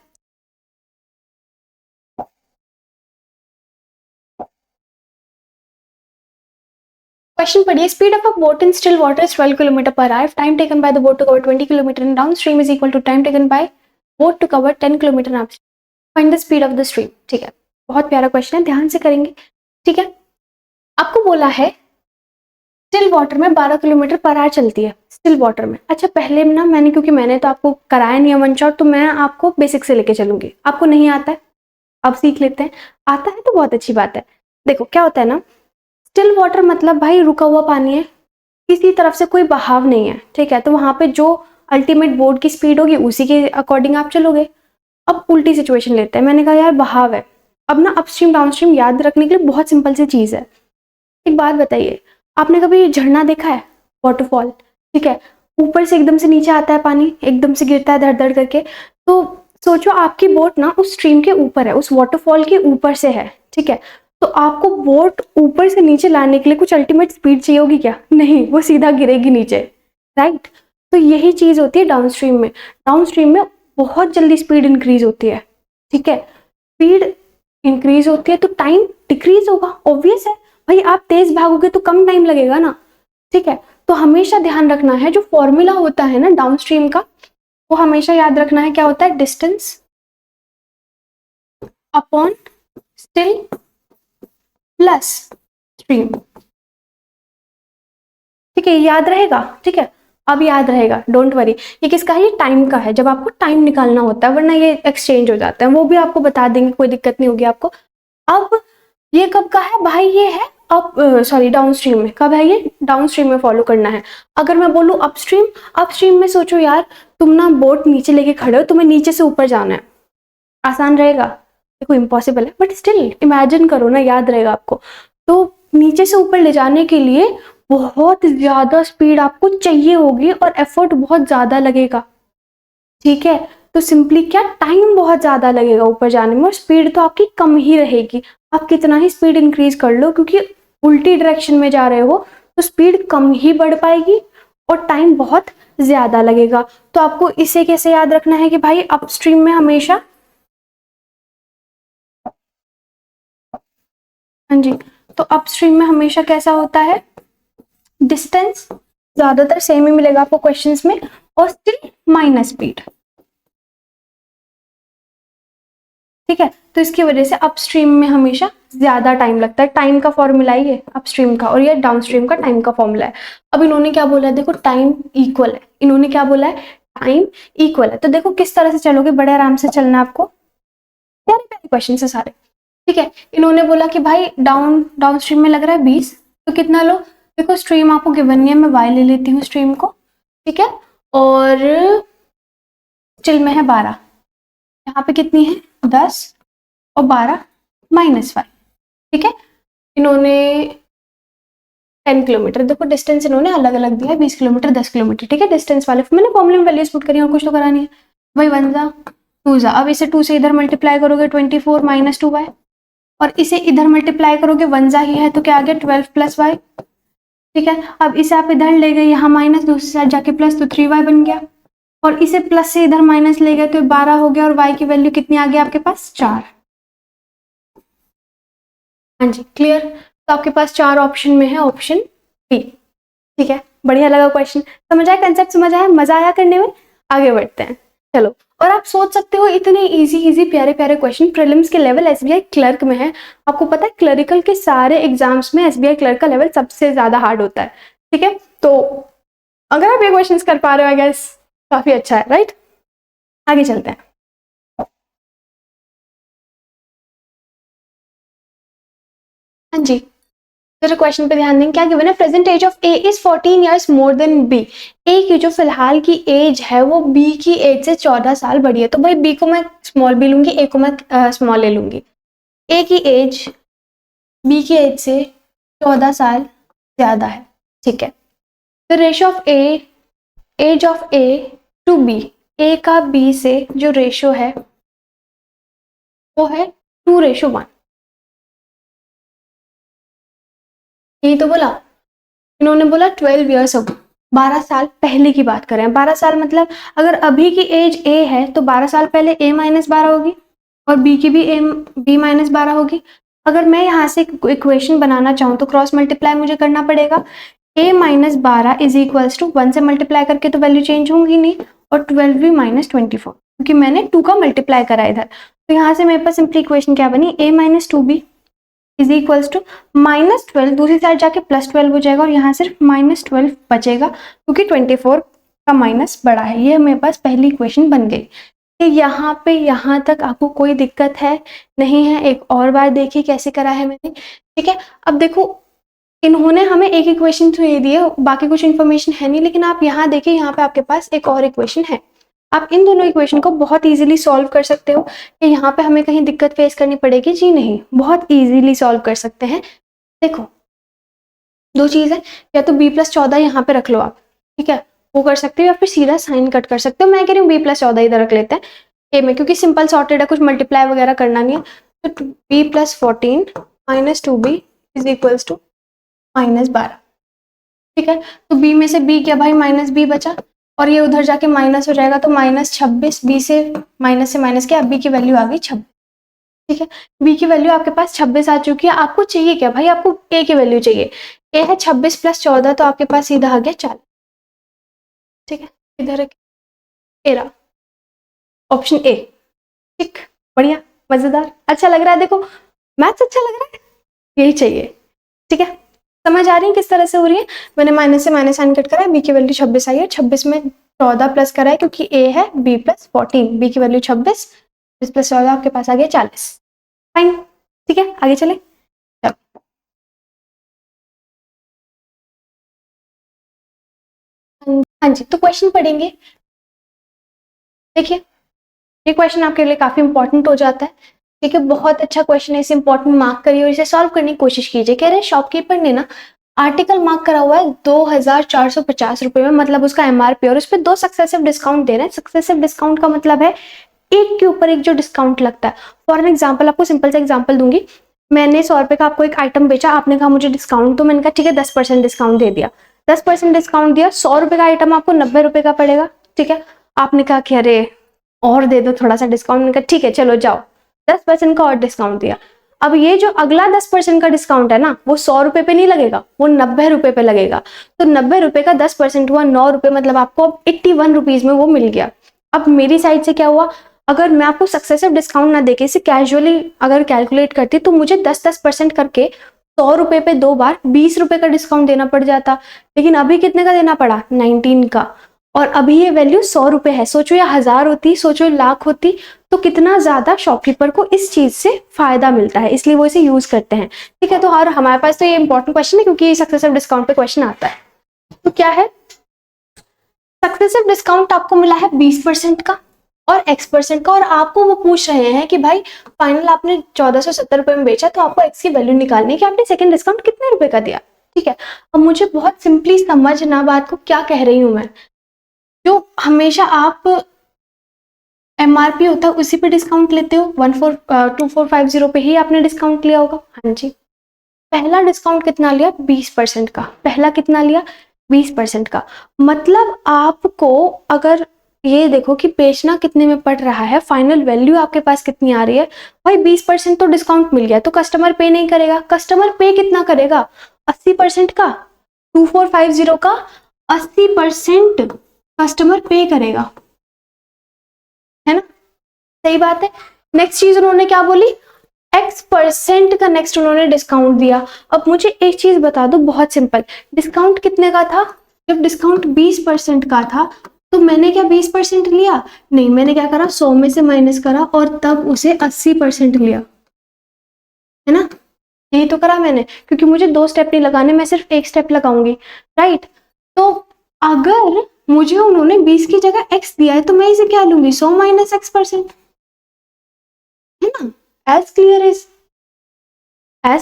क्वेश्चन पढ़िए, speed of a boat in still water is 12 kilometre per hour, time taken by the boat to cover 20 kilometre in downstream is equal to time taken by boat to cover 10 kilometre in upstream, find the speed of the stream. ठीक है, बहुत प्यारा question है, ध्यान से करेंगे। ठीक है, आपको बोला है स्टिल वाटर में 12 किलोमीटर पर आवर चलती है, स्टिल वाटर में। अच्छा पहले ना मैंने, क्योंकि मैंने तो आपको कराया नहीं है वन शॉट, तो मैं आपको बेसिक से लेके चलूंगी, आपको नहीं आता है अब सीख लेते हैं, आता है तो बहुत अच्छी बात है। देखो क्या होता है ना, स्टिल वाटर मतलब भाई रुका हुआ पानी है, किसी तरफ से कोई बहाव नहीं है। ठीक है, तो वहां पे जो अल्टीमेट बोर्ड की स्पीड होगी उसी के अकॉर्डिंग आप चलोगे। अब उल्टी सिचुएशन लेते हैं, मैंने कहा यार बहाव है, अब ना अपस्ट्रीम डाउनस्ट्रीम याद रखने के लिए बहुत सिंपल सी चीज है। एक बात बताइए, आपने कभी झरना देखा है, वाटरफॉल। ठीक है, ऊपर से एकदम से नीचे आता है पानी, एकदम से गिरता है धड़ धड़ करके, तो सोचो आपकी बोट ना उस स्ट्रीम के ऊपर है, उस वाटरफॉल के ऊपर से है। ठीक है, तो आपको बोट ऊपर से नीचे लाने के लिए कुछ अल्टीमेट स्पीड चाहिए होगी क्या, नहीं, वो सीधा गिरेगी नीचे। राइट, तो यही चीज होती है डाउनस्ट्रीम में। डाउनस्ट्रीम में बहुत जल्दी स्पीड इंक्रीज होती है। ठीक है, स्पीड इंक्रीज होती है तो टाइम डिक्रीज होगा, ऑब्वियस है भाई, आप तेज भागोगे तो कम टाइम लगेगा ना। ठीक है, तो हमेशा ध्यान रखना है जो फॉर्मूला होता है ना डाउनस्ट्रीम का, वो हमेशा याद रखना है क्या होता है, distance upon still plus stream. ठीक है, याद रहेगा, ठीक है, अब याद रहेगा, डोंट वरी। ये किसका है, ये टाइम का है, जब आपको टाइम निकालना होता है, वरना ये एक्सचेंज हो जाता है, वो भी आपको बता देंगे, कोई दिक्कत नहीं होगी आपको। अब ये कब का है भाई, ये है अप सॉरी डाउन स्ट्रीम में, कब है ये, डाउन स्ट्रीम में फॉलो करना है। अगर मैं बोलूँ अपस्ट्रीम, अपस्ट्रीम में सोचो यार, तुम ना बोट नीचे लेके खड़े हो, तुम्हें नीचे से ऊपर जाना है, आसान रहेगा, देखो इम्पॉसिबल है, बट स्टिल इमेजिन करो ना, याद रहेगा आपको। तो नीचे से ऊपर ले जाने के लिए बहुत ज्यादा स्पीड आपको चाहिए होगी और एफर्ट बहुत ज्यादा लगेगा, ठीक है। तो सिंपली क्या, टाइम बहुत ज्यादा लगेगा ऊपर जाने में, और स्पीड तो आपकी कम ही रहेगी। आप कितना ही स्पीड इंक्रीज कर लो, क्योंकि उल्टी डायरेक्शन में जा रहे हो, तो स्पीड कम ही बढ़ पाएगी और टाइम बहुत ज्यादा लगेगा। तो आपको इसे कैसे याद रखना है कि भाई अपस्ट्रीम में हमेशा, हाँ जी, तो अपस्ट्रीम में हमेशा कैसा होता है, डिस्टेंस ज्यादातर सेम ही मिलेगा आपको क्वेश्चंस में, और स्टिल माइनस स्पीड, ठीक है। तो इसकी वजह से अपस्ट्रीम में हमेशा ज्यादा टाइम लगता है। टाइम का फॉर्मूला ये अपस्ट्रीम का, और ये डाउनस्ट्रीम का टाइम का फॉर्मूला है। अब इन्होंने क्या बोला है, देखो टाइम इक्वल है, इन्होंने क्या बोला है, टाइम इक्वल है। तो देखो किस तरह से चलोगे, बड़े आराम से चलना आपको, प्यारे प्यारे क्वेश्चन है सारे, ठीक है। इन्होंने बोला कि भाई डाउन स्ट्रीम में लग रहा है 20, तो कितना लो, देखो स्ट्रीम आपको गिवन नहीं है, मैं वाई ले लेती हूँ स्ट्रीम को, ठीक है, और स्टिल में है 12, यहाँ पे कितनी है 10 और 12 -5, ठीक है। इन्होंने 10 किलोमीटर, देखो डिस्टेंस इन्होंने अलग अलग दिया है, 20 किलोमीटर 10 किलोमीटर, ठीक है, डिस्टेंस वाले मैंने फॉर्मूले में वैल्यूज पुट करी और कुछ तो करानी है। भाई 1 जा 2 जा, अब इसे 2 से इधर मल्टीप्लाई करोगे 24 - 2y, और इसे इधर मल्टीप्लाई करोगे 1 जा ही है, तो क्या आ गया 12 + y, ठीक है। अब इसे आप इधर ले गए, यहाँ माइनस, दूसरी साइड जाके प्लस, तो 3y बन गया, और इसे प्लस से इधर माइनस ले गए तो 12 हो गया, और y की वैल्यू कितनी आ गई आपके पास 4। हाँ जी, क्लियर। तो आपके पास 4 ऑप्शन में है ऑप्शन बी, ठीक है। बढ़िया लगा क्वेश्चन, समझ आया, कंसेप्ट समझ आया, मजा आया करने में, आगे बढ़ते हैं चलो। और आप सोच सकते हो इतने इजी इजी प्यारे प्यारे क्वेश्चन प्रीलिम्स के लेवल एसबीआई क्लर्क में है। आपको पता है क्लरिकल के सारे एग्जाम्स में एसबीआई क्लर्क का लेवल सबसे ज्यादा हार्ड होता है, ठीक है। तो अगर आप ये क्वेश्चंस कर पा रहे हो, आई गेस काफी अच्छा है, राइट। आगे चलते हैं। हाँ जी, जरा क्वेश्चन पे ध्यान देंगे, क्या गिवन है, present age of A is 14 years more than B. A की जो फिलहाल की एज है वो बी की एज से 14 साल बड़ी है। तो भाई बी को मैं स्मॉल बी लूंगी, ए को मैं स्मॉल ए लूंगी। ए की एज बी की एज से 14 साल ज्यादा है, ठीक है। The ratio of age of A to B, A का बी से जो रेशियो है वो है 2:1। यही तो बोला इन्होंने, बोला 12 ईयर्स अगो, 12 साल पहले की बात करें। 12 साल मतलब अगर अभी की एज ए है तो 12 साल पहले a - 12 होगी, और b की भी b - 12 होगी। अगर मैं यहाँ से इक्वेशन बनाना चाहूँ तो क्रॉस मल्टीप्लाई मुझे करना पड़ेगा। a - 12 इज इक्वल्स टू 1 से मल्टीप्लाई करके तो वैल्यू चेंज होंगी नहीं, और 12b - 24, क्योंकि मैंने 2 का मल्टीप्लाई करा इधर। तो यहाँ से मेरे पास सिंपली इक्वेशन क्या बनी, a - 2b is equals to -12, दूसरी साइड जाके +12 हो जाएगा, और यहाँ सिर्फ -12 बचेगा, क्योंकि 24 का माइनस बड़ा है। ये मेरे पास पहली इक्वेशन बन गई। कि यहाँ पे यहाँ तक आपको कोई दिक्कत है नहीं है, एक और बार देखिए कैसे करा है मैंने, ठीक है। अब देखो इन्होंने हमें एक इक्वेशन तो ये दी है, बाकी कुछ इन्फॉर्मेशन है नहीं, लेकिन आप यहाँ देखिए, यहाँ पे आपके पास एक और इक्वेशन है। आप इन दोनों इक्वेशन को बहुत इजीली सॉल्व कर सकते हो, कि यहाँ पे हमें कहीं दिक्कत फेस करनी पड़ेगी, जी नहीं, बहुत इजीली सॉल्व कर सकते हैं। देखो दो चीज है, या तो b+14 यहाँ पे रख लो आप, ठीक है, वो कर सकते हो, या फिर सीधा साइन कट कर सकते हो। मैं कह रही हूँ b+14 इधर रख लेते हैं ए में, क्योंकि सिंपल सॉर्टेड है, कुछ मल्टीप्लाई वगैरह करना नहीं है। तो b+14 - 2b is equals to -12, ठीक है। तो b में से b क्या भाई, -b बचा, और ये उधर जाके माइनस हो जाएगा, तो -26, b से माइनस क्या, b की वैल्यू आ गई 26, ठीक है। b की वैल्यू आपके पास 26 आ चुकी है। आपको चाहिए क्या भाई, आपको a की वैल्यू चाहिए, a है 26 + 14, तो आपके पास सीधा आ गया 40, ठीक है। इधर ए रहा, ऑप्शन ए। ठीक, बढ़िया, मजेदार, अच्छा लग रहा है। देखो मैथ्स अच्छा लग रहा है, यही चाहिए। ठीक है, समझ आ रही है किस तरह से हो रही है। मैंने माइनस से माइनस साइन कट करा है, बी की वैल्यू 26 आई है, 26 में 14 प्लस करा है क्योंकि ए है, बी प्लस 14, बी की वैल्यू 26, 26 प्लस 14 आपके पास आ गया 40। फाइन, ठीक है, आगे चले। हाँ जी, तो क्वेश्चन पढ़ेंगे। देखिए ये क्वेश्चन आपके लिए काफी इंपॉर्टेंट हो जाता है। ठीक है, बहुत अच्छा क्वेश्चन है, इसे इंपॉर्टेंट मार्क करिए और इसे सॉल्व करने की कोशिश कीजिए। कह रहे हैं शॉपकीपर ने ना आर्टिकल मार्क करा हुआ है 2450 रुपए में, मतलब उसका एमआरपी, और उस पर 2 सक्सेसिव डिस्काउंट दे रहे हैं। सक्सेसिव डिस्काउंट का मतलब है एक के ऊपर एक जो डिस्काउंट लगता है। फॉर एन एग्जाम्पल, आपको सिंपल सा एग्जाम्पल दूंगी। मैंने 100 रुपए का आपको एक आइटम बेचा, आपने कहा मुझे डिस्काउंट, तो मैंने कहा ठीक है 10% डिस्काउंट दे दिया, 10% डिस्काउंट दिया, 100 रुपए का आइटम आपको 90 रुपए का पड़ेगा। ठीक है, आपने कहा कि अरे और दे दो थोड़ा सा डिस्काउंट, मैंने कहा ठीक है चलो जाओ, 10% का और डिस्काउंट दिया। अब ये जो अगला 10% का डिस्काउंट है ना, वो 100 रुपए पे नहीं लगेगा, वो 90 रुपए पे लगेगा। तो 90 रुपए का 10% हुआ 9 रुपए, मतलब आपको 81 रुपीज में वो मिल गया। अब मेरी साइड से क्या हुआ, अगर मैं आपको सक्सेसिव डिस्काउंट ना देके इसे कैजुअली अगर कैलकुलेट करती तो मुझे 10% करके 100 रुपए पे 2 बार 20 रुपए का डिस्काउंट देना पड़ जाता। लेकिन अभी कितने का देना पड़ा, 19 का। और अभी ये वैल्यू 100 रुपए है। सोचो ये 1000 होती, सोचो लाख होती, तो कितना ज्यादा शॉपकीपर को इस चीज से फायदा मिलता है, इसलिए वो इसे यूज करते हैं। ठीक है, तो और हमारे पास तो ये इंपॉर्टेंट क्वेश्चन है क्योंकि सक्सेसिव डिस्काउंट पे क्वेश्चन आता है। तो क्या है, सक्सेसिव डिस्काउंट आपको मिला है 20% का और x% का, और आपको वो पूछ रहे हैं कि भाई फाइनल आपने 1470 रुपए में बेचा, तो आपको x की वैल्यू निकालनी है कि आपने सेकंड डिस्काउंट कितने रुपए का दिया। ठीक है, अब मुझे बहुत सिंपली समझना बात को, क्या कह रही हूं मैं। जो हमेशा आप एमआरपी होता है उसी पे डिस्काउंट लेते हो, 2450 पे ही आपने डिस्काउंट लिया होगा। हाँ जी, पहला डिस्काउंट कितना लिया, 20% का। पहला कितना लिया, 20% का। मतलब आपको अगर ये देखो कि बेचना कितने में पड़ रहा है, फाइनल वैल्यू आपके पास कितनी आ रही है, भाई 20% तो डिस्काउंट मिल गया, तो कस्टमर पे नहीं करेगा। कस्टमर पे कितना करेगा, 80% का, 2450 का 80% कस्टमर पे करेगा, है ना, सही बात है। नेक्स्ट चीज उन्होंने क्या बोली, x% का नेक्स्ट उन्होंने डिस्काउंट दिया। अब मुझे एक चीज बता दो, बहुत सिंपल, डिस्काउंट कितने का था, जब डिस्काउंट 20% का था तो मैंने क्या 20% लिया, नहीं, मैंने क्या करा, 100 में से माइनस करा और तब उसे 80% लिया, है ना, यही तो करा मैंने, क्योंकि मुझे 2 स्टेप नहीं लगाने, मैं सिर्फ एक स्टेप लगाऊंगी, राइट। तो अगर मुझे उन्होंने 20 की जगह x दिया है तो मैं इसे क्या लूंगी, 100 माइनस x%, है ना, as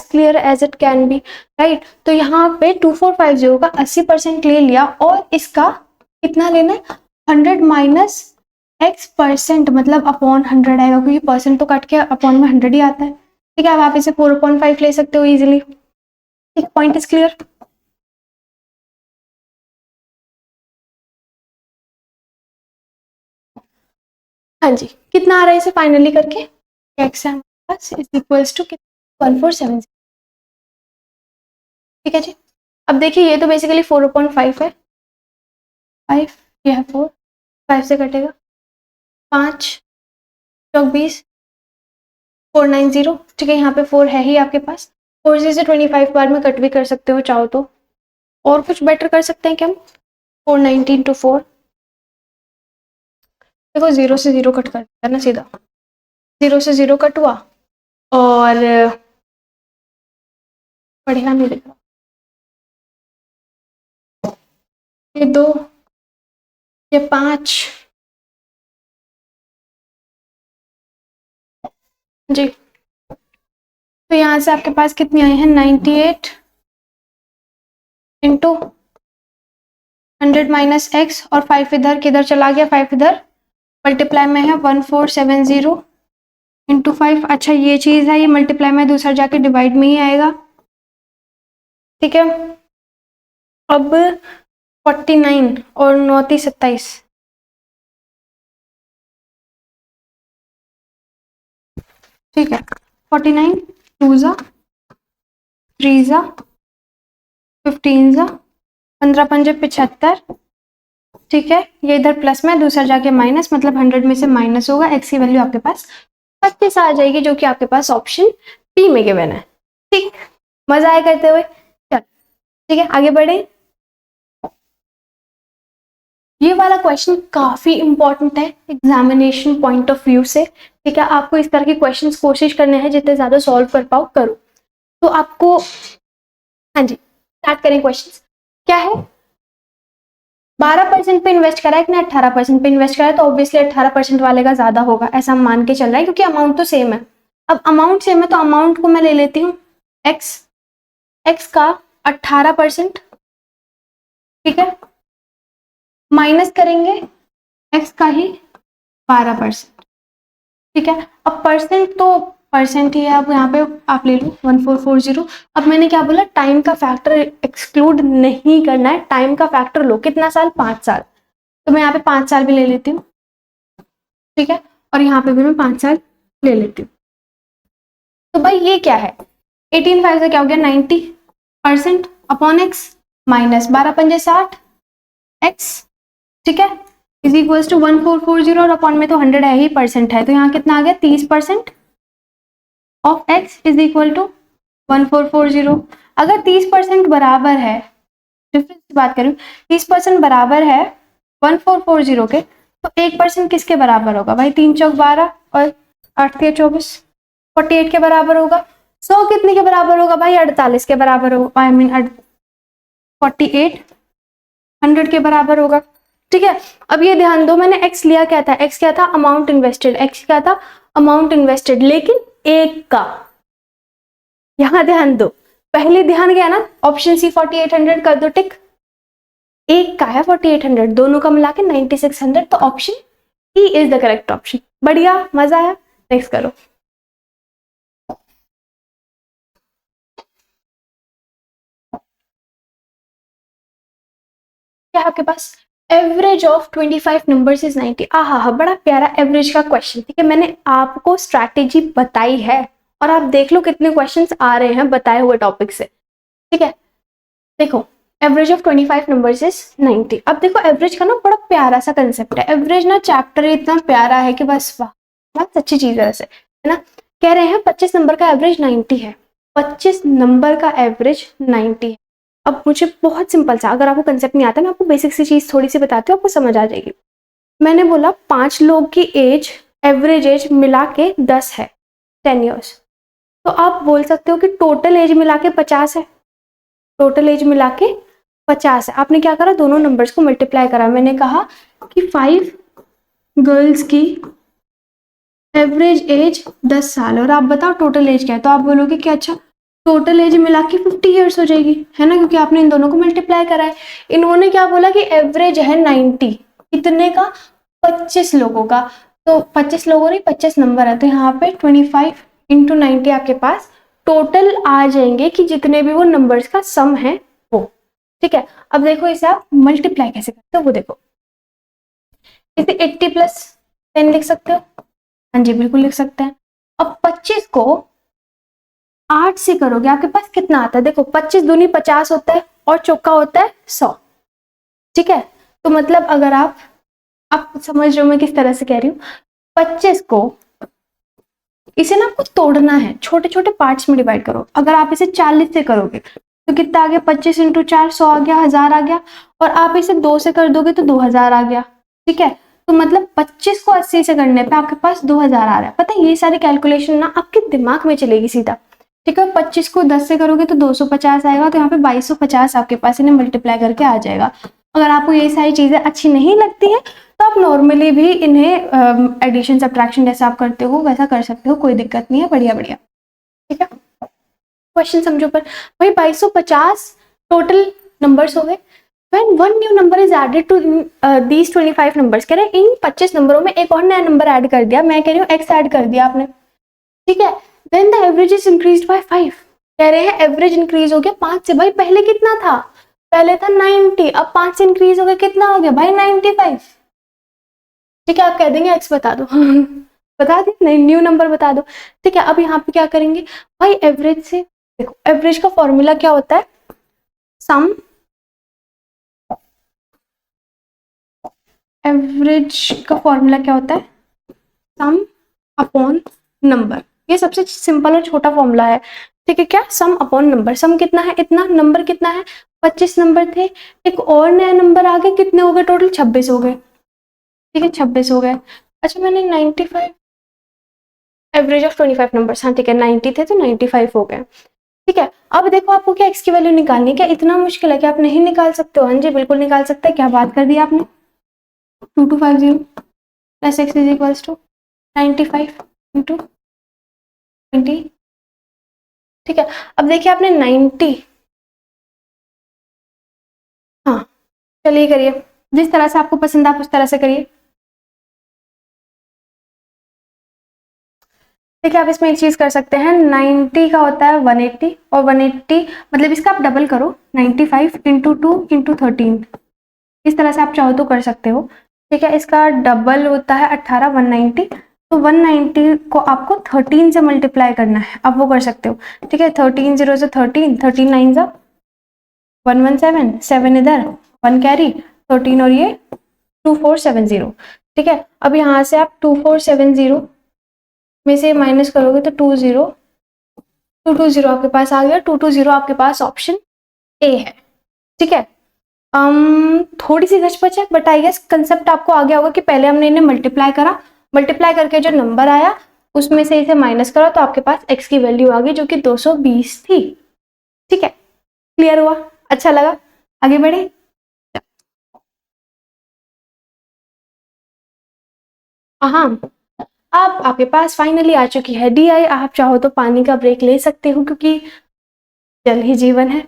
clear as it can be, right. तो यहाँ पे 2450 का 80% ले लिया और इसका कितना लेना है, 100 माइनस x%, मतलब अपॉन 100 आएगा, क्योंकि परसेंट तो कट के अपॉन में 100 ही आता है। ठीक है, अब आप इसे 4.5 ले सकते हो इजीली। ठीक, पॉइंट इज क्लियर। हाँ जी, कितना आ रहा है इसे फाइनली करके, x है हमारे पास इज इक्वल्स टू 1470। ठीक है जी, अब देखिए ये तो बेसिकली 4.5 है, 5, ये है 4, 5 से कटेगा 5 चौक 20, 490। ठीक है, यहाँ पे 4 है ही आपके पास, 4 से 25 बार में कट भी कर सकते हो चाहो तो, और कुछ बेटर कर सकते हैं क्या हम, 490 into 4, देखो 0 से 0 कट कर देता है ना सीधा, 0 से 0 कट हुआ और बढ़िया नहीं दिख रहा, ये 2, ये 5 जी। तो यहाँ से आपके पास कितनी आई है, 98 इंटू 100 माइनस x, और 5 इधर किधर चला गया, 5 इधर मल्टीप्लाई में है, 1470 इंटू 5। अच्छा ये चीज है, ये मल्टीप्लाई में, दूसरा जाके डिवाइड में ही आएगा। ठीक है, अब 49 और 9 27, ठीक है, 49 2 जा 3 जा 15 जा 15 पंजे 75, ठीक है, ये इधर प्लस में, दूसरा जाके माइनस, मतलब 100 में से माइनस होगा, x की वैल्यू आपके पास 25 आ जाएगी, जो कि आपके पास ऑप्शन डी में गिवन है। ठीक, मजा आया करते हुए। चल ठीक है, आगे बढ़े। ये वाला क्वेश्चन काफी इंपॉर्टेंट है एग्जामिनेशन पॉइंट ऑफ व्यू से। ठीक है, आपको इस तरह के क्वेश्चंस कोशिश करने हैं जितने ज्यादा सॉल्व कर पाओ करो। तो आपको, हाँ जी, स्टार्ट करें क्वेश्चंस। क्या है, 12% पे इन्वेस्ट करा है कि 18% पे इन्वेस्ट करा है, तो ऑब्वियसली 18% वाले का ज्यादा होगा, ऐसा हम मान के चल रहा है, क्योंकि अमाउंट तो सेम है। अब अमाउंट सेम है तो अमाउंट को मैं ले लेती हूँ x का 18%, ठीक है, माइनस करेंगे x का ही 12%, ठीक है। अब परसेंट तो परसेंट ही है, अब यहाँ पे आप ले लो 1440। अब मैंने क्या बोला, टाइम का फैक्टर एक्सक्लूड नहीं करना है, टाइम का फैक्टर लो, कितना साल, 5 साल, तो मैं यहाँ पे 5 साल भी ले लेती हूँ, ठीक है, और यहाँ पे भी मैं 5 साल ले लेती हूँ। तो भाई ये क्या है, 18/5 से क्या हो गया, 90% अपॉन x, माइनस 12×5 = 60 x, ठीक है, इज इक्वल्स टू 1440, और अपॉन में तो 100 है ही, परसेंट है, तो यहाँ कितना आ गया, 30% of x is equal to 1440। अगर 30% बराबर है, डिफरेंस की बात करूँ, 30% बराबर है 1440 के, तो 1% किसके बराबर होगा भाई, 3 चौक 12 और 8 के 24, 48 के बराबर होगा। 100 कितने के बराबर होगा भाई, 48 के बराबर होगा, आई मीन 48 100 के बराबर होगा, ठीक है। अब ये ध्यान दो, मैंने x लिया क्या था, x क्या था, अमाउंट इन्वेस्टेड, x क्या था, अमाउंट इन्वेस्टेड, लेकिन एक का, यहां ध्यान दो, पहले ध्यान गया ना, ऑप्शन सी 4800 कर दो टिक, एक का है 4800, दोनों का मिला के 9600, तो option E is the correct option. बढ़िया, मजा आया, नेक्स्ट करो। क्या आपके पास, एवरेज ऑफ 25 नंबर्स इज 90। आहा, बड़ा प्यारा एवरेज का क्वेश्चन, ठीक है, मैंने आपको स्ट्रैटेजी बताई है, और आप देख लो कितने क्वेश्चंस आ रहे हैं बताए हुए टॉपिक से, ठीक है। देखो, एवरेज ऑफ 25 नंबर्स इज 90। अब देखो, एवरेज का ना बड़ा प्यारा सा कंसेप्ट है, एवरेज ना चैप्टर इतना प्यारा है कि बस वाह, बहुत अच्छी चीज है वैसे, है ना। कह रहे हैं 25 नंबर का एवरेज 90 है, 25 नंबर का एवरेज 90 है। अब मुझे बहुत सिंपल सा, अगर आपको कंसेप्ट नहीं आता, मैं आपको बेसिक सी चीज थोड़ी सी बताती हूँ, आपको समझ आ जाएगी। मैंने बोला 5 लोग की एज, एवरेज एज मिला के 10 है, 10 ईयर्स, तो आप बोल सकते हो कि टोटल एज मिला के 50 है, टोटल एज मिला के 50 है। आपने क्या करा, दोनों नंबर्स को मल्टीप्लाई करा, मैंने कहा कि 5 गर्ल्स की एवरेज एज 10 साल, और आप बताओ टोटल एज क्या है, तो आप बोलोगे कि अच्छा टोटल एज मिला के 50 ईयर्स हो जाएगी, है ना, क्योंकि आपने इन दोनों को मल्टीप्लाई करा है। इन्होंने क्या बोला कि एवरेज है 90, कितने का, 25 लोगों का, तो 25 लोगों ने 25 नंबर है, तो यहाँ पे 25 × 90 आपके पास टोटल आ जाएंगे, कि जितने भी वो नंबर्स का सम है वो, ठीक है। अब देखो इसे आप मल्टीप्लाई कैसे करते हो, वो देखो, इसे 80 + 10 लिख सकते हो, हाँ जी बिल्कुल लिख सकते हैं। अब 25 को 8 से करोगे, आपके पास कितना आता है, देखो 25 दूनी 50 होता है, और चौका होता है 100, ठीक है। तो मतलब अगर आप समझ रहे हो मैं किस तरह से कह रही हूँ, 25 को, इसे ना आपको तोड़ना है, छोटे छोटे पार्ट्स में डिवाइड करो। अगर आप इसे 40 से करोगे तो कितना आ गया, 25 × 4 100 आ गया, 1000 आ गया, और आप इसे 2 से कर दोगे तो 2000 आ गया, ठीक है। तो मतलब 25 को 80 से करने पे आपके पास 2000 आ रहा है। पता है, ये सारी कैलकुलेशन ना आपके दिमाग में चलेगी सीधा, ठीक है। 25 को 10 से करोगे तो 250 आएगा, तो यहाँ पे 2250 आपके पास इन्हें मल्टीप्लाई करके आ जाएगा। अगर आपको ये सारी चीजें अच्छी नहीं लगती है तो आप नॉर्मली भी इन्हें एडिशन सब्ट्रैक्शन जैसा आप करते हो वैसा कर सकते हो, कोई दिक्कत नहीं है, बढ़िया बढ़िया, ठीक है। क्वेश्चन समझो, पर भाई 2250 टोटल नंबर्स हो गए। When one new number is added to these 25 numbers, कह रहे हैं इन 25 नंबरों में एक और नया नंबर ऐड कर दिया, मैं कह रही हूँ x ऐड कर दिया आपने, ठीक है। Then the average is increased by 5, कह रहे हैं एवरेज इंक्रीज हो गया 5 से। भाई पहले कितना था, पहले था 90, अब 5 से इंक्रीज हो गया, कितना हो गया भाई 95, ठीक है। आप कह देंगे x बता दो बता दें, नहीं न्यू नंबर बता दो, ठीक है। अब यहाँ पे क्या करेंगे भाई, एवरेज से, देखो एवरेज का फॉर्मूला क्या होता है, सम एवरेज का फॉर्मूला क्या होता है? सम अपॉन नंबर। ये सबसे सिंपल और छोटा फॉर्मूला है, ठीक है। क्या? सम अपॉन नंबर। सम कितना है? इतना। नंबर कितना है? 25 नंबर थे, एक और नया नंबर आ गया, कितने हो गए टोटल? 26 हो गए, ठीक है, 26 हो गए। अच्छा, मैंने 95, एवरेज ऑफ 25 नंबर्स, हाँ ठीक है, 90 थे तो 95 हो गए, ठीक है। अब देखो आपको क्या एक्स की वैल्यू निकालनी है? क्या इतना मुश्किल है? क्या आप नहीं निकाल सकते हो? हाँ जी, बिल्कुल निकाल सकते हैं। क्या बात कर दी आपने। 2250 plus X is equals to 95 into 20, ठीक है। अब देखिए आपने 90, हाँ चलिए करिए, जिस तरह से आपको पसंद आप उस तरह से करिए। देखिए आप इसमें एक चीज कर सकते हैं, 90 का होता है 180, और 180 मतलब इसका आप डबल करो, 95 इंटू 2 इंटू 13, इस तरह से आप चाहो तो कर सकते हो, ठीक है। इसका डबल होता है 18, 190, तो 190 को आपको 13 से मल्टीप्लाई करना है, आप वो कर सकते हो, ठीक है। 13 0 से 13, 13 9 जा 117, 7 इधर, 1 कैरी 13, और ये 2470, ठीक है। अब यहाँ से आप 2470 में से माइनस करोगे तो 220 आपके पास आ गया। 220 आपके पास ऑप्शन ए है, ठीक है। थोड़ी सी घचपच है, बट आई गेस कंसेप्ट आपको आ गया होगा कि पहले हमने इन्हें मल्टीप्लाई करा, मल्टीप्लाई करके जो नंबर आया उसमें से इसे माइनस करा, तो आपके पास x की वैल्यू आ गई जो कि 220 थी, ठीक है। क्लियर हुआ? अच्छा लगा? आगे बढ़े। हाँ, अब आपके पास फाइनली आ चुकी है डी आई। आप चाहो तो पानी का ब्रेक ले सकते हो क्योंकि जल ही जीवन है।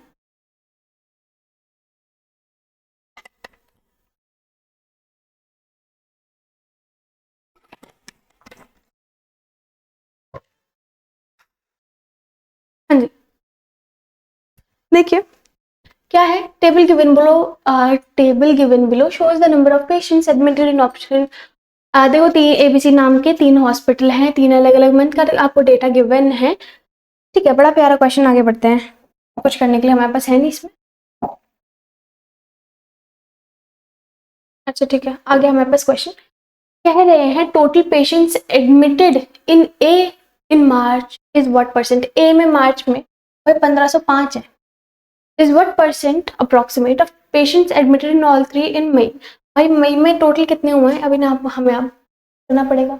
हाँ जी, देखिए क्या है, table given below, table given below shows the number of patients admitted in option. देखो तीन एबीसी नाम के 3 हॉस्पिटल हैं, 3 अलग अलग मंथ का आपको डेटा गिवन है, ठीक है। बड़ा प्यारा क्वेश्चन, आगे बढ़ते हैं, कुछ करने के लिए हमारे पास है नहीं इसमें। अच्छा ठीक है, आगे हमारे पास क्वेश्चन कह रहे हैं total patients admitted in A in March is what percent. A में मार्च में भाई 1505 है, is what percent approximate of patients admitted in all 3 in May. भाई मई में टोटल कितने हुए हैं अभी ना, हमें आप करना पड़ेगा।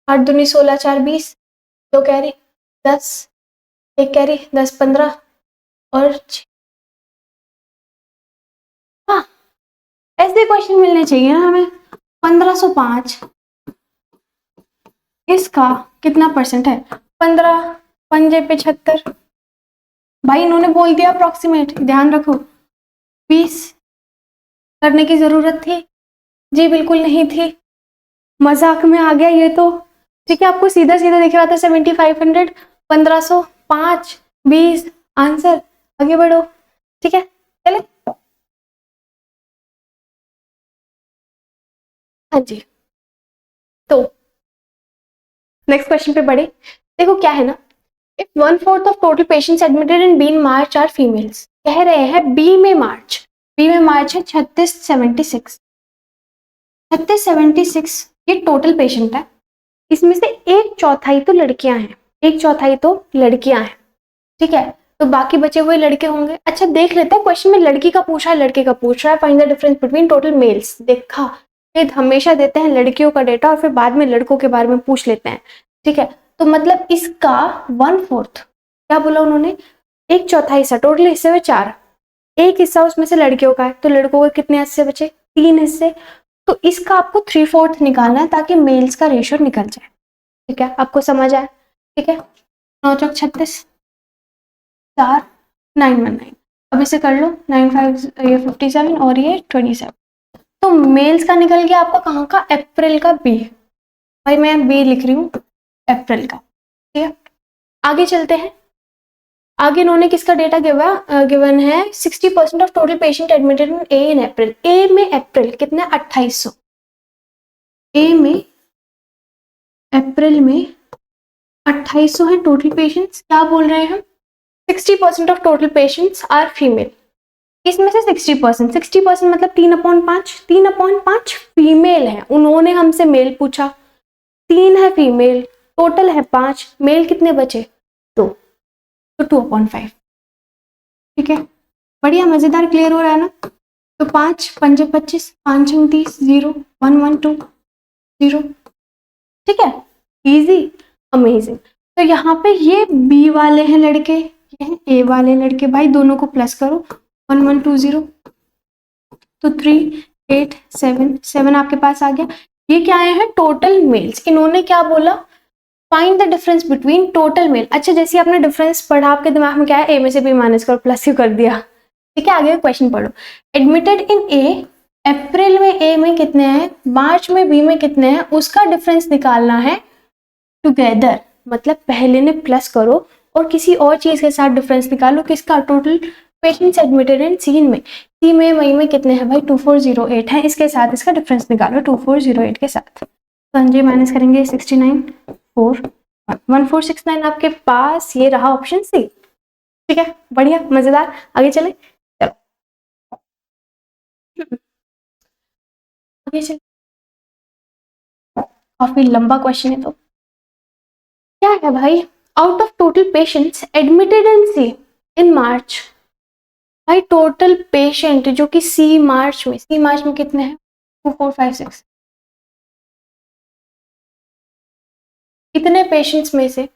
8 दूनी 16, 4 20, 2 कैरी 10, 1 कैरी 10 15 और हाँ, ऐसे क्वेश्चन मिलने चाहिए ना हमें। 1505 इसका कितना परसेंट है? 15 पंजे 75, भाई इन्होंने बोल दिया अप्रोक्सीमेट, ध्यान रखो। 20 करने की जरूरत थी? जी बिल्कुल नहीं थी, मजाक में आ गया ये तो, ठीक है। आपको सीधा सीधा दिख रहा था 7500, 1505, 20 आंसर। आगे बढ़ो, ठीक है, चले। हाँ जी, तो नेक्स्ट क्वेश्चन पे बढ़े। देखो क्या है ना, if 1/4 of total patients admitted in B in March are females, कह रहे हैं बी में मार्च, बी में मार्च है 3676, 3676 ये टोटल पेशेंट है, इसमें से एक चौथाई तो लड़कियां हैं, एक चौथाई तो लड़कियां हैं, ठीक है। तो बाकी बचे हुए लड़के होंगे। अच्छा देख लेते हैं, क्वेश्चन में लड़की का पूछा है, लड़के का पूछ रहा है, find the difference between total males. देखा, ये हमेशा देते हैं लड़कियों का डेटा और फिर बाद में लड़कों के बारे में पूछ लेते हैं, ठीक है। तो मतलब इसका 1/4, क्या बोला उन्होंने, एक चौथाई हिस्सा, टोटल हिस्से में 4, एक हिस्सा उसमें से लड़कियों का है, तो लड़कों के कितने हिस्से बचे? 3 हिस्से। तो इसका आपको 3/4 निकालना है ताकि मेल्स का रेशियो निकल जाए, ठीक है। आपको समझ आया, ठीक है। 9 चौक 36, 4 919, अब इसे कर लो, 9 5 ये 57 और ये 27। तो मेल्स का निकल गया आपका कहाँ का? अप्रैल का बी, भाई मैं बी लिख रही हूँ, अप्रैल का, ठीक है। आगे चलते हैं, आगे इन्होंने किसका डेटा गिवन है, 60% of total patient admitted in A in April. A में अप्रैल कितने? 2800, ए में अप्रैल में 2800 है टोटल पेशेंट्स। क्या बोल रहे हैं हम? 60% of total patients are female, इसमें से 60%, 60% मतलब 3/5, 3/5 फीमेल है। उन्होंने हमसे मेल पूछा, 3 है फीमेल, टोटल है 5, मेल कितने बचे? 2, तो 2/5। ठीक है, बढ़िया, मजेदार, क्लियर हो रहा है ना? तो 5 पंजे 25, 5 29, 0 1 1 2 0। ठीक है, इजी, अमेजिंग। तो यहाँ पे ये बी वाले हैं लड़के, ये हैं ए वाले लड़के। भाई दोनों को प्लस करो, 1 1 2 0, तो 3 8 7 7 आपके पास आ गया। ये क्या आए हैं? Total males. इन्होंने क्या बोला? Find the difference between total male. अच्छा, जैसे आपने डिफरेंस पढ़ा, आपके दिमाग में क्या है? ए में से बी माइनस करो, प्लस यू कर दिया। ठीक है, आगे क्वेश्चन पढ़ो। एडमिटेड इन ए, अप्रैल में ए में कितने हैं, मार्च में बी में कितने हैं, उसका डिफरेंस निकालना है टुगेदर। मतलब पहले ने प्लस करो और किसी और चीज के साथ डिफरेंस निकालो। किसका? टोटल पेशेंट्स एडमिटेड इन सी में। सी में मई में कितने हैं भाई? 2408 है, इसके साथ इसका डिफरेंस निकालो 2408 के साथ। संजय माइनस करेंगे 69 4 1469 आपके पास, ये रहा ऑप्शन सी। ठीक है, बढ़िया, मजेदार, आगे चले, चलो आगे चले। काफी लंबा क्वेश्चन है, तो क्या है भाई? Out of total patients admitted in C in March, भाई टोटल पेशेंट जो कि सी मार्च में कितने हैं? 2456। इतने पेशेंट्स में से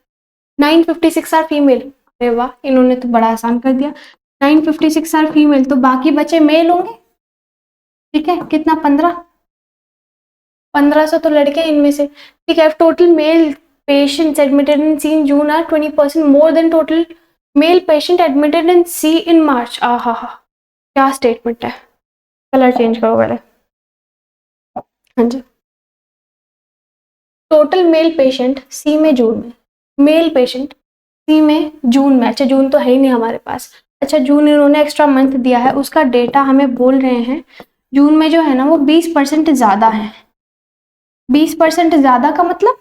956 आर फीमेल। अरे वाह, इन्होंने तो बड़ा आसान कर दिया। 956 आर फीमेल, तो बाकी बचे मेल होंगे। ठीक है, कितना? 1500 तो लड़के इनमें से। ठीक है, total male patients admitted in C in June are 20% more than total male patient admitted in C in March. आहा हा, क्या स्टेटमेंट है। कलर चेंज करो पहले। हाँ जी, टोटल मेल पेशेंट सी में जून में, मेल पेशेंट सी में जून में। अच्छा, जून तो है ही नहीं हमारे पास। अच्छा, जून इन्होंने एक्स्ट्रा मंथ दिया है, उसका डेटा हमें बोल रहे हैं जून में जो है ना वो 20% ज्यादा है। 20% ज्यादा का मतलब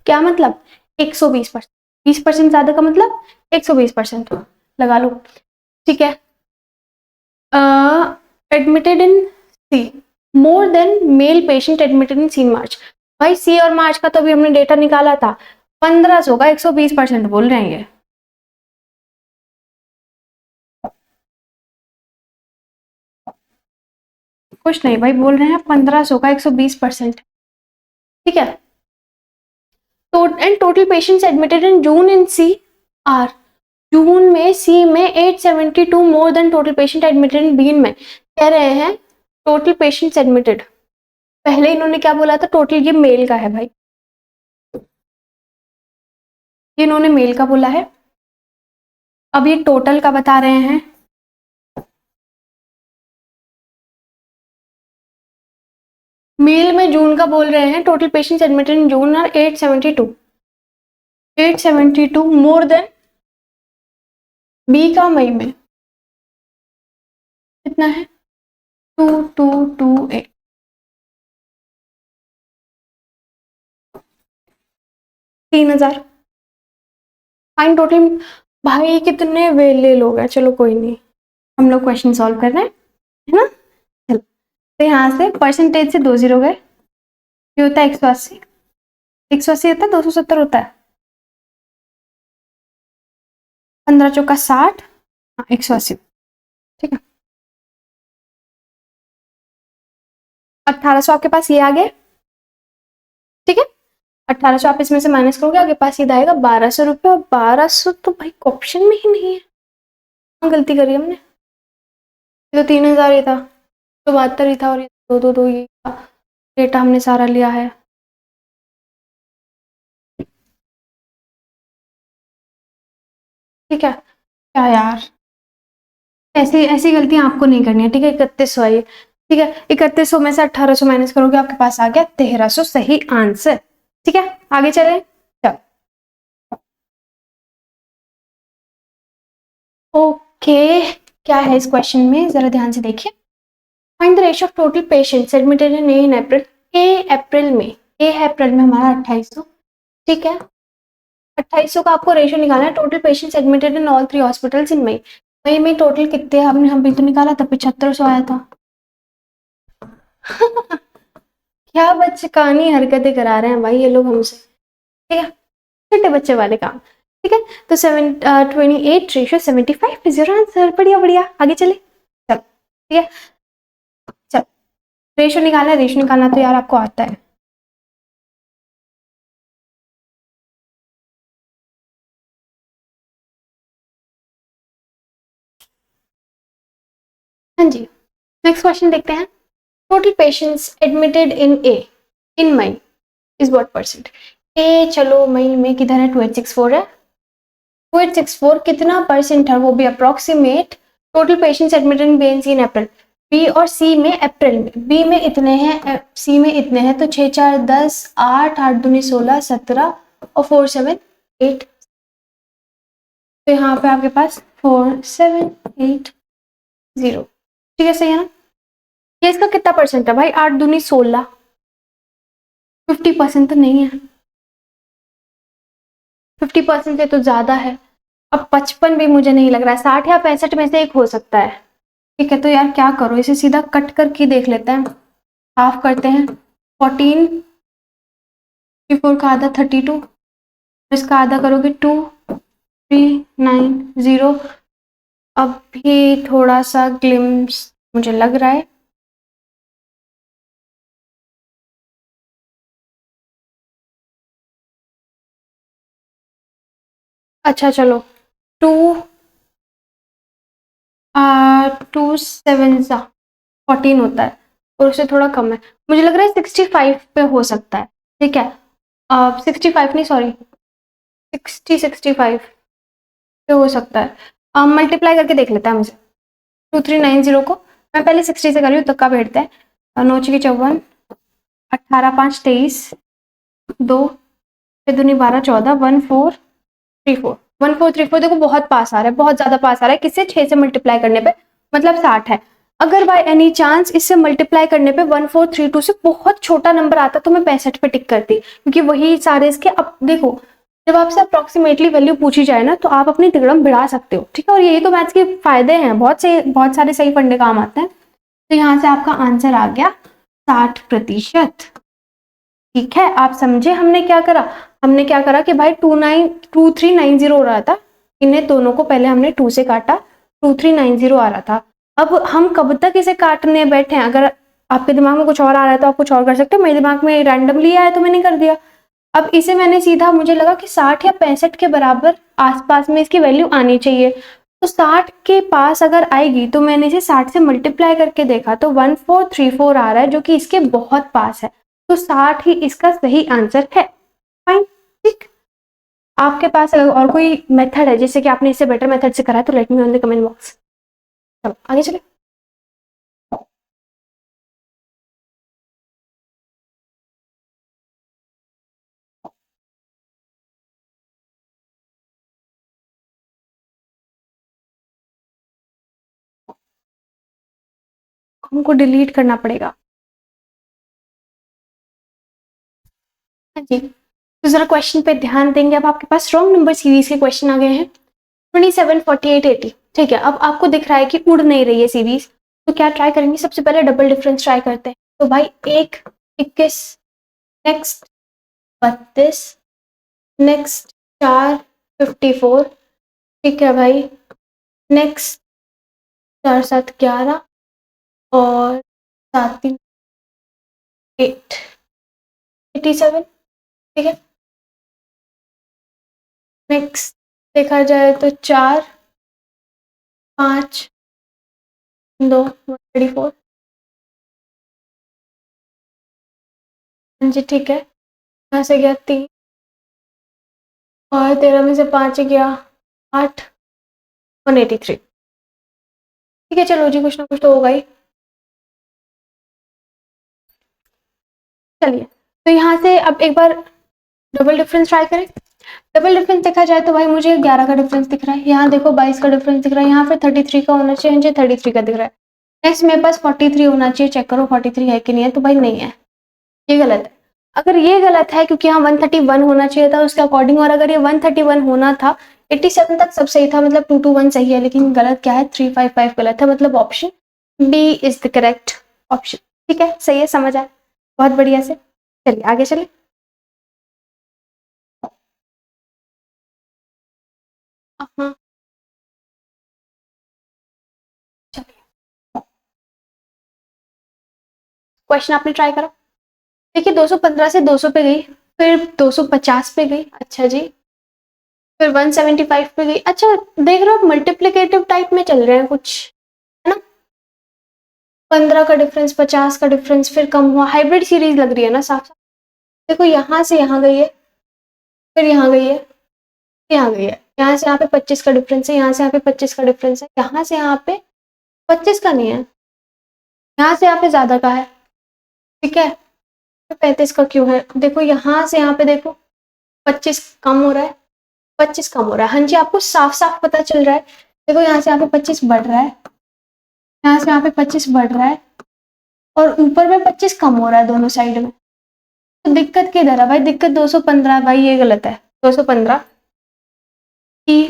क्या? मतलब 120%। 20% ज्यादा का मतलब 120% लगा लो। ठीक है, admitted in C more than male patient admitted in C March. भाई सी और मार्च का तो अभी हमने डेटा निकाला था, 1500 का 120% बोल रहे हैं ये। कुछ नहीं भाई, बोल रहे हैं 1500 का 120%। ठीक है, and total patients admitted in June in C are, June में सी में 872 more than total patient admitted in B में। कह रहे हैं टोटल पेशेंट्स एडमिटेड, पहले इन्होंने क्या बोला था? टोटल, ये मेल का है भाई, ये इन्होंने मेल का बोला है। अब ये टोटल का बता रहे हैं। मेल में जून का बोल रहे हैं, total patients admitted in June are 872, 872 more than B का मई में कितना है? 2228। 3000 फाइन टोटल। भाई कितने वेले लोग हैं, चलो कोई नहीं, हम लोग क्वेश्चन सॉल्व कर रहे हैं, है ना? चलो, तो यहाँ से परसेंटेज से 2 0 गए, ये होता है 180, 180 होता है, 270 होता है, 15 चौका 60, हाँ 180। ठीक है, 1800 आपके पास ये आ गए। ठीक है, 1800 आप इसमें से माइनस करोगे, आपके पास सीधा आएगा 1200 रुपये। और 1200 तो भाई ऑप्शन में ही नहीं है, गलती करी हमने। ये तो 3000 ही था, तो 72 ही था, और ये 2 ये था। डेटा हमने सारा लिया है। ठीक है, क्या यार, ऐसी ऐसी गलतियां आपको नहीं करनी है। ठीक है, 3100 आई। ठीक है, 3100 में से 1800 माइनस करोगे, आपके पास आ गया 1300 सही आंसर। ठीक है, आगे चले, चल। ओके, क्या है इस क्वेश्चन में, जरा ध्यान से देखिए। Find the ratio of total patients admitted in April. A April में, ए है अप्रैल में हमारा 2800। ठीक है, 2800 का आपको रेशियो निकालना है, total patients admitted in all 3 hospitals in May. May में टोटल कितने हमने हम भी तो निकाला था, 7500 आया था। क्या बचकानी हरकतें करा रहे हैं भाई ये लोग हमसे, ठीक है, छोटे बच्चे वाले काम। ठीक है, तो 28/75 इज योर आंसर। बढ़िया बढ़िया, आगे चले। चल ठीक है, चल रेशो निकालना है, रेशो निकालना तो यार आपको आता है। हाँ जी, नेक्स्ट क्वेश्चन देखते हैं। Total patients admitted in A in May is what percent. A चलो मई में किधर है, 2864 है, 2864 कितना परसेंट है, वो भी approximate. Total patients admitted in B and C in April, B और सी में अप्रैल में, बी में इतने हैं, सी में इतने हैं, तो 6 4 10, 8 8 दूनी 16 17 और 4 7 8, तो यहाँ पे आपके पास 4780। ठीक है, सही है ना। ये इसका कितना परसेंट है भाई, 8 दूनी 16, 50% तो नहीं है, 50% से तो ज्यादा है। अब 55 भी मुझे नहीं लग रहा है, 60 या 65 में से एक हो सकता है। ठीक है, तो यार क्या करो, इसे सीधा कट करके देख लेते हैं, हाफ करते हैं। 14, 54 का आधा 32, इसका आधा करोगे 2390। अब भी थोड़ा सा ग्लिम्स मुझे लग रहा है, अच्छा चलो 2 2 7 14 होता है और उससे थोड़ा कम है, मुझे लग रहा है 65 पे हो सकता है। ठीक है, 65 नहीं सॉरी 65 पे हो सकता है। मल्टीप्लाई करके देख लेता है मुझे 2390 को, मैं पहले 60 से कर रही हूँ, तुक्का बैठता है। 9 की 54, 18 5 23, 2 दूनी 12 14, 1434, 1434 देखो बहुत पास आ रहा है, बहुत ज्यादा पास आ रहा है। किससे, 6 से मल्टीप्लाई करने पे, मतलब 60 है। अगर बाय एनी चांस इससे मल्टीप्लाई करने पे 1432 से बहुत छोटा नंबर आता तो मैं 65 पे टिक करती, क्योंकि वही सारे इसके। अब देखो, जब आपसे अप्रोक्सीमेटली वैल्यू पूछी जाए ना, तो आप अपनी तिगड़म भिड़ा सकते हो। ठीक है, और यही तो मैथ्स के फायदे हैं, बहुत सारे सही फंडे काम आते हैं। तो यहाँ से आपका आंसर आ गया 60%। ठीक है, आप समझे हमने क्या करा, हमने क्या करा कि भाई 2390 हो रहा था, इन्हें दोनों को पहले हमने 2 से काटा, 2390 आ रहा था। अब हम कब तक इसे काटने बैठे हैं, अगर आपके दिमाग में कुछ और आ रहा है तो आप कुछ और कर सकते हो, मेरे दिमाग में रैंडमली आया तो मैंने कर दिया। अब इसे मैंने सीधा, मुझे लगा कि 60 या 65 के बराबर आसपास में इसकी वैल्यू आनी चाहिए, तो 60 के पास अगर आएगी तो मैंने इसे 60 से मल्टीप्लाई करके देखा तो 1434 आ रहा है, जो कि इसके बहुत पास है, तो 60 ही इसका सही आंसर है। फाइन, ठीक। आपके पास अगर और कोई मेथड है जिससे कि आपने इससे बेटर मेथड से करा है तो let me know in the comment box. चलो आगे चले। हमको डिलीट करना पड़ेगा। हाँ जी, तो जरा क्वेश्चन पे ध्यान देंगे। अब आपके पास रॉन्ग नंबर सीरीज के क्वेश्चन आ गए हैं, 27 48 80। ठीक है, अब आपको दिख रहा है कि उड़ नहीं रही है सीरीज, तो क्या ट्राई करेंगे, सबसे पहले डबल डिफरेंस ट्राई करते हैं। तो भाई 1 21, नेक्स्ट 32, नेक्स्ट 4 54। ठीक है भाई, नेक्स्ट 4 7 11 और 7 3 8 87। ठीक है, नेक्स्ट देखा जाए तो 4 5 2 134। जी ठीक है, यहाँ से गया 3 और 13 में से 5 गया 8, 183। ठीक है, चलो जी कुछ ना कुछ तो होगा ही। चलिए, तो यहाँ से अब एक बार डबल डिफरेंस ट्राई करें। डबल डिफरेंस देखा जाए तो भाई मुझे 11 का डिफरेंस दिख रहा है, यहाँ देखो 22 का डिफरेंस दिख रहा है, यहाँ फिर 33 का होना चाहिए, मुझे 33 का दिख रहा है। नेक्स्ट मेरे पास 43 होना चाहिए, चेक करो 43 है कि नहीं है, तो भाई नहीं है, ये गलत है। अगर ये गलत है क्योंकि यहाँ 131 होना चाहिए था उसके अकॉर्डिंग, और अगर ये 131 होना था 87 तक सब सही था, मतलब 221 सही है, लेकिन गलत क्या है 355 गलत है, मतलब option B is the correct option. ठीक है, सही है, समझ आया, बहुत बढ़िया से। चलिए आगे चले। हाँ चलिए, क्वेश्चन आपने ट्राई करा। देखिए 215 से 200 पे गई, फिर 250 पे गई, अच्छा जी, फिर 175 पे गई। अच्छा देख रहे हो, मल्टीप्लिकेटिव टाइप में चल रहे हैं कुछ, है ना। 15 का डिफरेंस, 50 का डिफरेंस, फिर कम हुआ, हाइब्रिड सीरीज लग रही है ना साफ साफ। देखो यहाँ से यहाँ गई है, फिर यहाँ गई है, यहाँ गई है, यहाँ से यहाँ पे 25 का डिफरेंस है, यहाँ से यहाँ पे 25 का डिफरेंस है, यहाँ से यहाँ पे 25 का नहीं है, यहाँ से यहाँ पे ज्यादा का है, ठीक है, 35 का क्यों है, देखो यहाँ से यहाँ पे देखो 25 कम हो रहा है, 25 कम हो रहा है, हाँ जी आपको साफ साफ पता चल रहा है। देखो यहाँ से यहाँ पे 25 बढ़ रहा है, यहाँ से यहाँ पे 25 बढ़ रहा है, और ऊपर में 25 कम हो रहा है दोनों साइड में। तो दिक्कत किधर है भाई, दिक्कत 215 है भाई, ये गलत है, 215 ही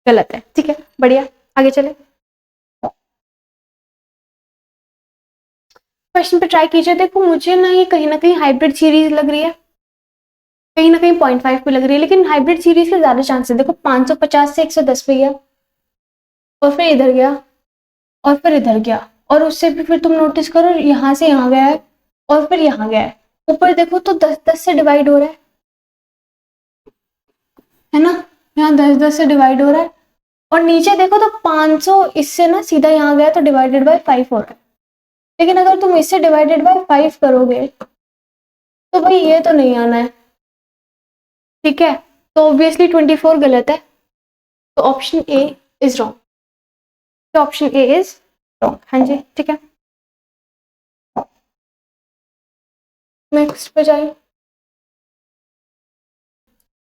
गलत है। ठीक है बढ़िया, आगे चले। क्वेश्चन पे ट्राई कीजिए। देखो मुझे ना कहीं हाइब्रिड सीरीज लग रही है, कहीं ना कहीं 0.5 पे लग रही है, लेकिन हाइब्रिड सीरीज के ज्यादा चांस है। देखो 550 से 110 पे गया, और फिर इधर गया, और फिर इधर गया, और उससे भी फिर तुम नोटिस करो यहाँ से यहाँ गया है, और फिर यहाँ गया है। ऊपर देखो तो 10-10 से डिवाइड हो रहा है ना, यहाँ 10-10 से डिवाइड हो रहा है, और नीचे देखो तो 500 इससे ना सीधा यहाँ गया तो डिवाइडेड बाय 5 हो रहा है। लेकिन अगर तुम इससे डिवाइडेड बाय 5 करोगे तो भाई ये तो नहीं आना है, ठीक है, तो ऑब्वियसली 24 गलत है, तो ऑप्शन ए इज रॉन्ग, तो ऑप्शन ए इज रॉन्ग, हाँ जी ठीक है। नेक्स्ट पे जाइए।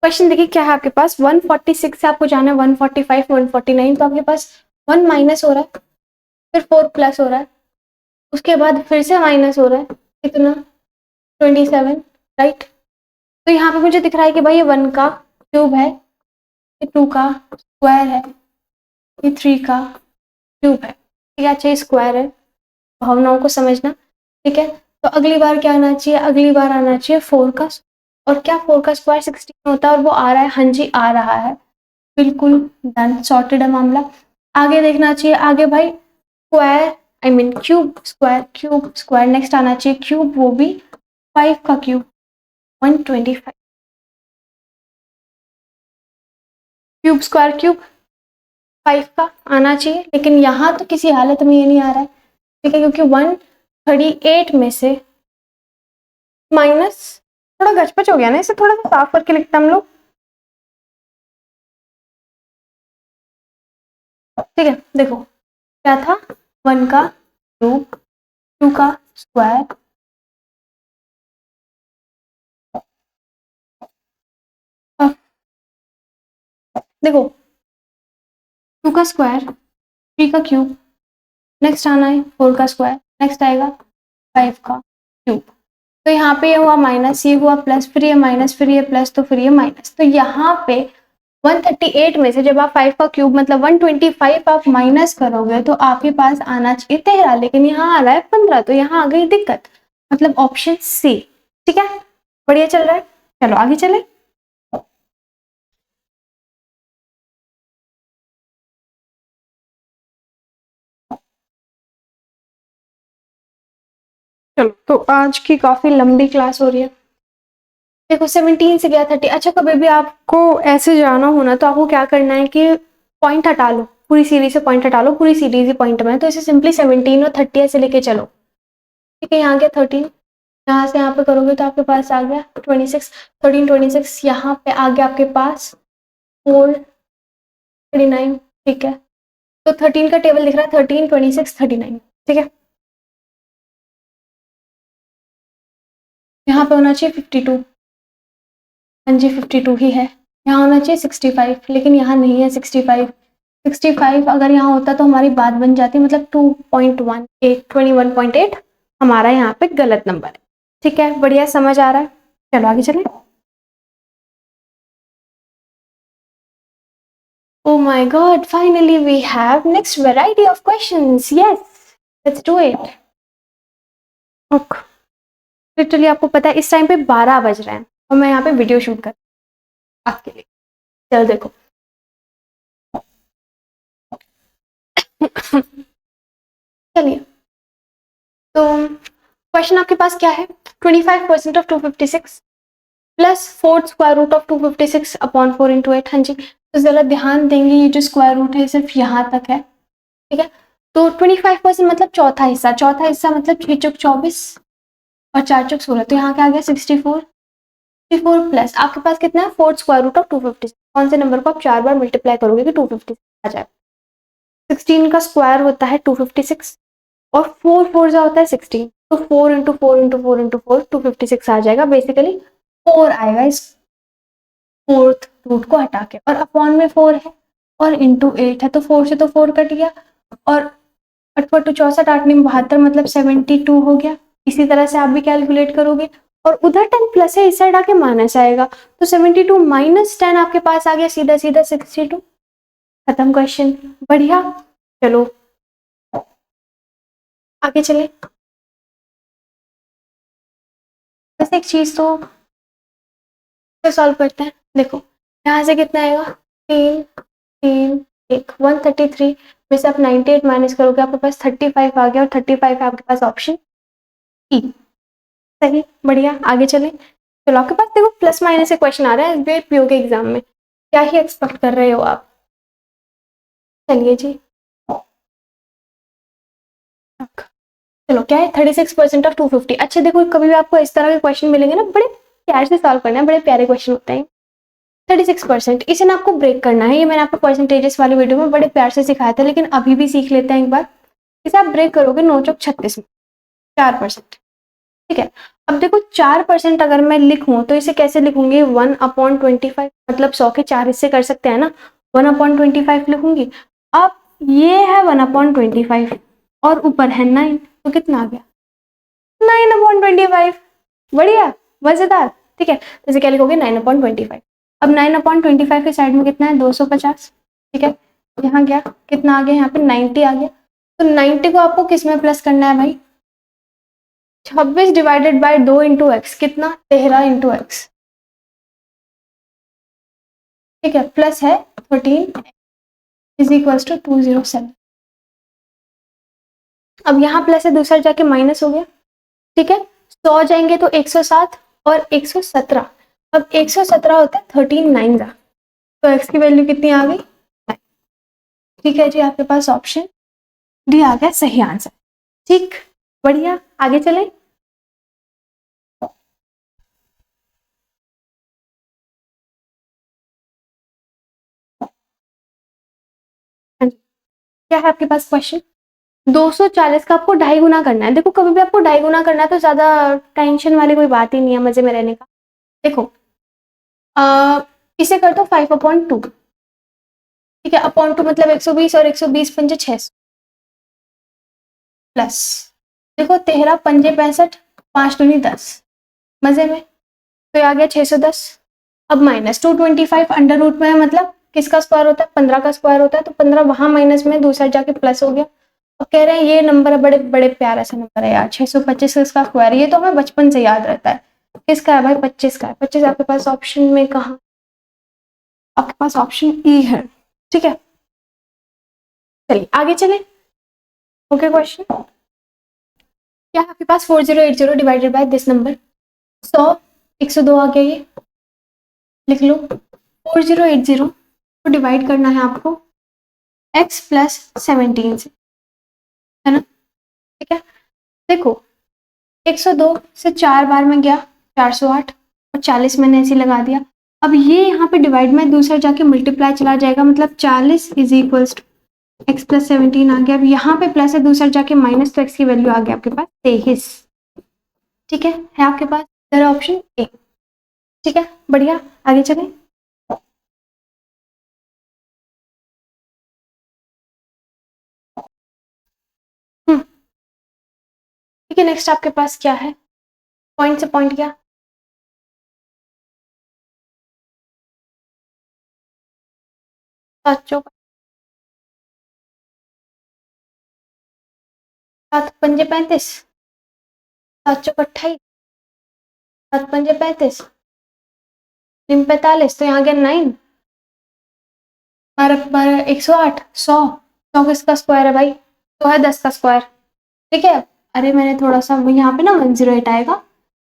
क्वेश्चन देखिए क्या है आपके पास, 146 से आपको जाना है 145 149, तो आपके पास 1 माइनस हो रहा है, फिर 4 प्लस हो रहा है, उसके बाद फिर से माइनस हो रहा है, कितना 27, राइट। तो यहाँ पे मुझे दिख रहा है कि भाई ये 1 का क्यूब है, ये 2 का स्क्वायर है, ये 3 का क्यूब है, ठीक है। अच्छा ये स्क्वायर है, भावनाओं को समझना, ठीक है। तो अगली बार क्या आना चाहिए, अगली बार आना चाहिए 4 का, और क्या 4 का स्क्वायर 16 होता है, और वो आ रहा है, हाँ जी आ रहा है, बिल्कुल डन, सॉर्टेड है मामला। आगे देखना चाहिए, आगे भाई square I mean cube square, cube square, next आना चाहिए क्यूब, वो भी 5 का क्यूब 125, क्यूब स्क्वायर क्यूब 5 का आना चाहिए, लेकिन यहाँ तो किसी हालत में ये नहीं आ रहा है, ठीक है, क्योंकि 138 में से माइनस, थोड़ा गचपच हो गया ना, इसे थोड़ा सा साफ करके लिखते हम लोग, ठीक है। देखो क्या था, 1 का क्यूब, 2 का स्क्वायर, देखो 2 का स्क्वायर, 3 का क्यूब, नेक्स्ट आना है 4 का स्क्वायर, नेक्स्ट आएगा 5 का क्यूब। तो यहाँ पे ये हुआ माइनस, ये हुआ प्लस, फिर ये माइनस, फिर ये प्लस, तो फिर ये माइनस। तो यहाँ पे 138 में से जब आप 5 का क्यूब मतलब 125 आप माइनस करोगे तो आपके पास आना चाहिए 13, लेकिन यहाँ आ रहा है 15, तो यहाँ आ गई दिक्कत, मतलब ऑप्शन सी, ठीक है बढ़िया चल रहा है। चलो आगे चले। चलो तो आज की काफी लंबी क्लास हो रही है। देखो 17 से गया 30। अच्छा कभी भी आपको ऐसे जाना होना तो आपको क्या करना है कि पॉइंट हटा लो, पूरी सीरीज से पॉइंट हटा लो, पूरी सीरीज ही पॉइंट में है, तो इसे सिंपली 17 और 30 ऐसे लेके चलो, ठीक है। यहाँ गया 13, यहाँ से यहाँ पे करोगे तो आपके पास आ गया 26, 13 26, यहाँ पे आ गया आपके पास 4 39, ठीक है। तो 13 का टेबल दिख रहा है 13 26 39, ठीक है। यहाँ पे होना चाहिए 52, हाँ जी 52 ही है। यहाँ होना चाहिए 65, लेकिन यहाँ नहीं है 65, 65 अगर यहाँ होता तो हमारी बात बन जाती, मतलब 2.18 21.8 हमारा यहाँ पे गलत नंबर है, ठीक है बढ़िया समझ आ रहा है। चलो आगे चलें। Oh my God, finally we have next variety of questions. Yes, let's do it. Okay. Literally आपको पता है इस टाइम पे 12 बज रहे हैं और मैं यहाँ पे वीडियो शूट कर आपके लिए। चलो देखो। चलिए, तो क्वेश्चन आपके पास क्या है? 25% of 256 plus fourth square root of 256 upon 4 into 8। हाँ जी, तो जरा ध्यान देंगे, ये जो स्क्वायर रूट है सिर्फ यहाँ तक है, ठीक है। तो 25% मतलब चौथा हिस्सा, चौथा हिस्सा मतलब 6 चौक 24 और 4 चौक 16, तो यहाँ क्या आ गया 64। 64 प्लस आपके पास कितना है, फोर्थ स्क्वायर रूट ऑफ 256। कौन से नंबर को आप 4 बार मल्टीप्लाई करोगे कि 256 आ जाए? 16 का स्क्वायर होता है 256 और 4 4 जा होता है 16, तो 4 इंटू 4 इंटू 4 इंटू 4 256 आ जाएगा। बेसिकली 4 आएगा इस फोर्थ रूट को हटा के, और अपॉन में 4 है और इंटू 8 है, तो 4 से तो 4 कट गया और 8 64 8 72 मतलब 72 हो गया। इसी तरह से आप भी कैलकुलेट करोगे और उधर 10 प्लस है, इस साइड आके माइनस आएगा, तो 72 माइनस 10 आपके पास आ गया सीधा सीधा 62। खत्म क्वेश्चन। बढ़िया, चलो आगे चले। बस एक चीज तो सॉल्व करते हैं। देखो यहाँ से कितना आएगा, 3 3 1 133 में से आप 98 माइनस करोगे आपके पास 35 आ गया और 35 है आपके पास ऑप्शन ई। सही, बढ़िया, आगे चले। चलो आपके पास देखो प्लस माइनस से क्वेश्चन आ रहा है एसबीआई पीओ के एग्जाम में, क्या ही एक्सपेक्ट कर रहे हो आप? चलिए जी, चलो क्या है 36% ऑफ 250। अच्छा देखो, कभी भी आपको इस तरह के क्वेश्चन मिलेंगे ना, बड़े प्यार से सॉल्व करना है, बड़े प्यारे क्वेश्चन होते हैं। 36% इसे ना आपको ब्रेक करना है, ये मैंने आपको परसेंटेजेस वाली वीडियो में बड़े प्यार से सिखाया था, लेकिन अभी भी सीख लेते हैं एक बार। इसे आप ब्रेक करोगे 9 चौक 36 में 4%, ठीक है। अब देखो 4% अगर मैं लिखूं तो इसे कैसे लिखूंगी, 1/25, मतलब 100 के 4 हिस्से कर सकते हैं ना, 1/25 लिखूंगी। अब ये है 1/25 और ऊपर है 9, तो कितना आ गया 9/25। बढ़िया, मजेदार, ठीक है। तो इसे क्या लिखोगे 9/25। अब 9/25 के साइड में कितना है 250, ठीक है। यहाँ गया कितना आ गया, यहाँ पे 90 आ गया, तो 90 को आपको किस में प्लस करना है भाई, 26 डिवाइडेड बाय 2 इंटू एक्स, कितना 13 इंटू एक्स, ठीक है, प्लस है 13 इज इक्वल्स टू 207। अब यहाँ प्लस है, दूसरा जाके माइनस हो गया, ठीक है। 100 जाएंगे तो 107 और 117, अब 117 होता है 13 9 जा, तो एक्स की वैल्यू कितनी आ गई, ठीक है जी। आपके पास ऑप्शन डी आ गया सही आंसर, ठीक, बढ़िया, आगे चले। हाँ जी, क्या है आपके पास क्वेश्चन? 240 का आपको ढाई गुना करना है। देखो कभी भी आपको ढाई गुना करना है तो ज्यादा टेंशन वाली कोई बात ही नहीं है, मजे में रहने का। देखो इसे कर दो 5/2, ठीक है, अपॉन टू मतलब 120 और 120 पंजे 600 प्लस, देखो 13 पंजे 65 5 दूनी 10, मजे में, तो ये आ गया 610। अब माइनस 225 अंडर रूट में है, मतलब किसका स्क्वायर होता है 15 का स्क्वायर होता है, तो 15 वहां माइनस में दूसरा जाके प्लस हो गया। अब कह रहे हैं ये नंबर है, बड़े बड़े प्यारा सा नंबर है यार, 625 इसका स्क्वायर, ये तो हमें बचपन से याद रहता है। किसका है भाई, 25 का है। 25 आपके पास ऑप्शन में कहा, आपके पास ऑप्शन ई है, ठीक है। चलिए आगे चले। ओके क्वेश्चन क्या है आपके पास, 4080 डिवाइडेड बाय दिस नंबर, 100 102 आ गया, ये लिख लो। 4080 को डिवाइड करना है आपको x प्लस 17 से, है ना, ठीक है। देखो 102 से 4 बार में गया 408 और 40 मैंने ऐसे लगा दिया। अब ये यहाँ पे डिवाइड में दूसरा जाके मल्टीप्लाई चला जाएगा, मतलब 40 is equals to X plus 17 आ गया। अब यहाँ पे प्लस है, दूसरा जाके माइनस, तो एक्स की वैल्यू आ गया आपके पास 23, ठीक है आपके पास इधर ऑप्शन ए, ठीक है, बढ़िया, आगे चले। ठीक है, नेक्स्ट आपके पास क्या है, पॉइंट से पॉइंट क्या, सात चौक 7 पंजे 35, 7 चौक 28, 7 पंजे 35, 3 45, तो यहाँ गया 9, 12 12 108, 100, 100 किसका स्क्वायर है भाई, तो है 10 का स्क्वायर। ठीक है, अरे मैंने थोड़ा सा यहाँ पे ना 108 आएगा,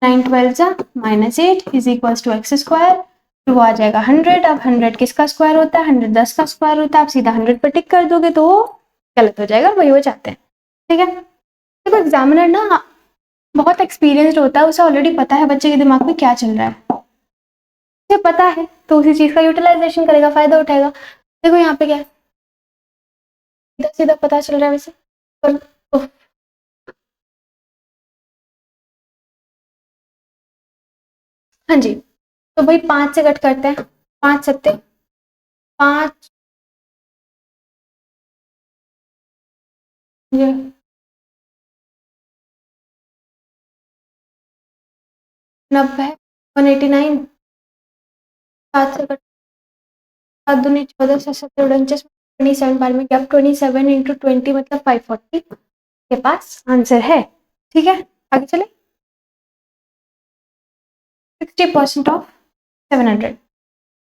9 12 जा -8 is equals to X square, फिर वो आ जाएगा 100। अब 100 किसका स्क्वायर होता है, 100 10 का स्क्वायर होता है। आप सीधा 100 पर टिक कर दोगे तो वो गलत हो जाएगा, वही वो चाहते हैं। ठीक है, देखो एग्जामिनर ना बहुत एक्सपीरियंस्ड होता है, उसे ऑलरेडी पता है बच्चे के दिमाग में क्या चल रहा है, उसे पता है, तो उसी चीज का यूटिलाइजेशन करेगा, फायदा उठाएगा। देखो यहाँ पे क्या है, सीधा सीधा पता चल रहा है वैसे, पर हाँ जी, तो भाई 5 से कट करते हैं, 5 सत्ते 5, ये 90, 189, 7 से कट, 7 दूनी 14, 7 7 49, 27 बार में गैप, 27 इंटू 20 मतलब 540 के पास आंसर है। ठीक है, आगे चले। 60% ऑफ 700,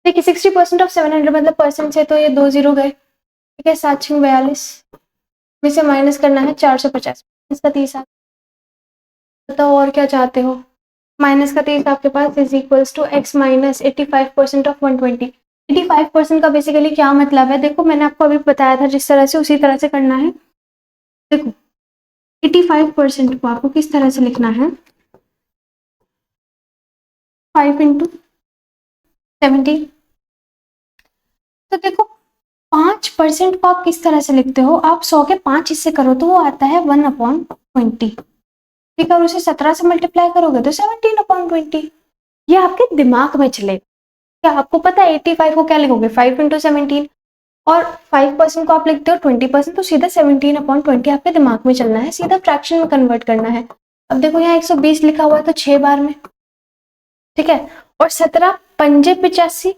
देखिए 60% ऑफ 700 मतलब परसेंट से तो ये 2 जीरो गए। ठीक है, 7 6 42 में से माइनस करना है 450, इसका 30 आप बताओ और क्या चाहते हो। माइनस का 30 आपके पास is equals to X minus 85% of 120। 85% का बेसिकली क्या मतलब है, देखो मैंने आपको अभी बताया था जिस तरह से, उसी तरह से करना है। देखो 85% को आपको किस तरह से लिखना है, 5 इंटू 70। तो देखो 5% को आप किस तरह से लिखते हो, आप 100 के 5 हिस्से करो तो वो आता है 1/20। ठीक है, और उसे 17 से मल्टीप्लाई करोगे तो 17/20। ये आपके दिमाग में चलेगा। क्या आपको पता है 85 को क्या लिखोगे, 5 इंटू 17, और 5% को आप लिखते हो 20%, तो सीधा 17/20 आपके दिमाग में चलना है, सीधा फ्रैक्शन में कन्वर्ट करना है। अब देखो यहाँ 120 लिखा हुआ है तो 6 बार में। ठीक है, और 17 पंजे 85,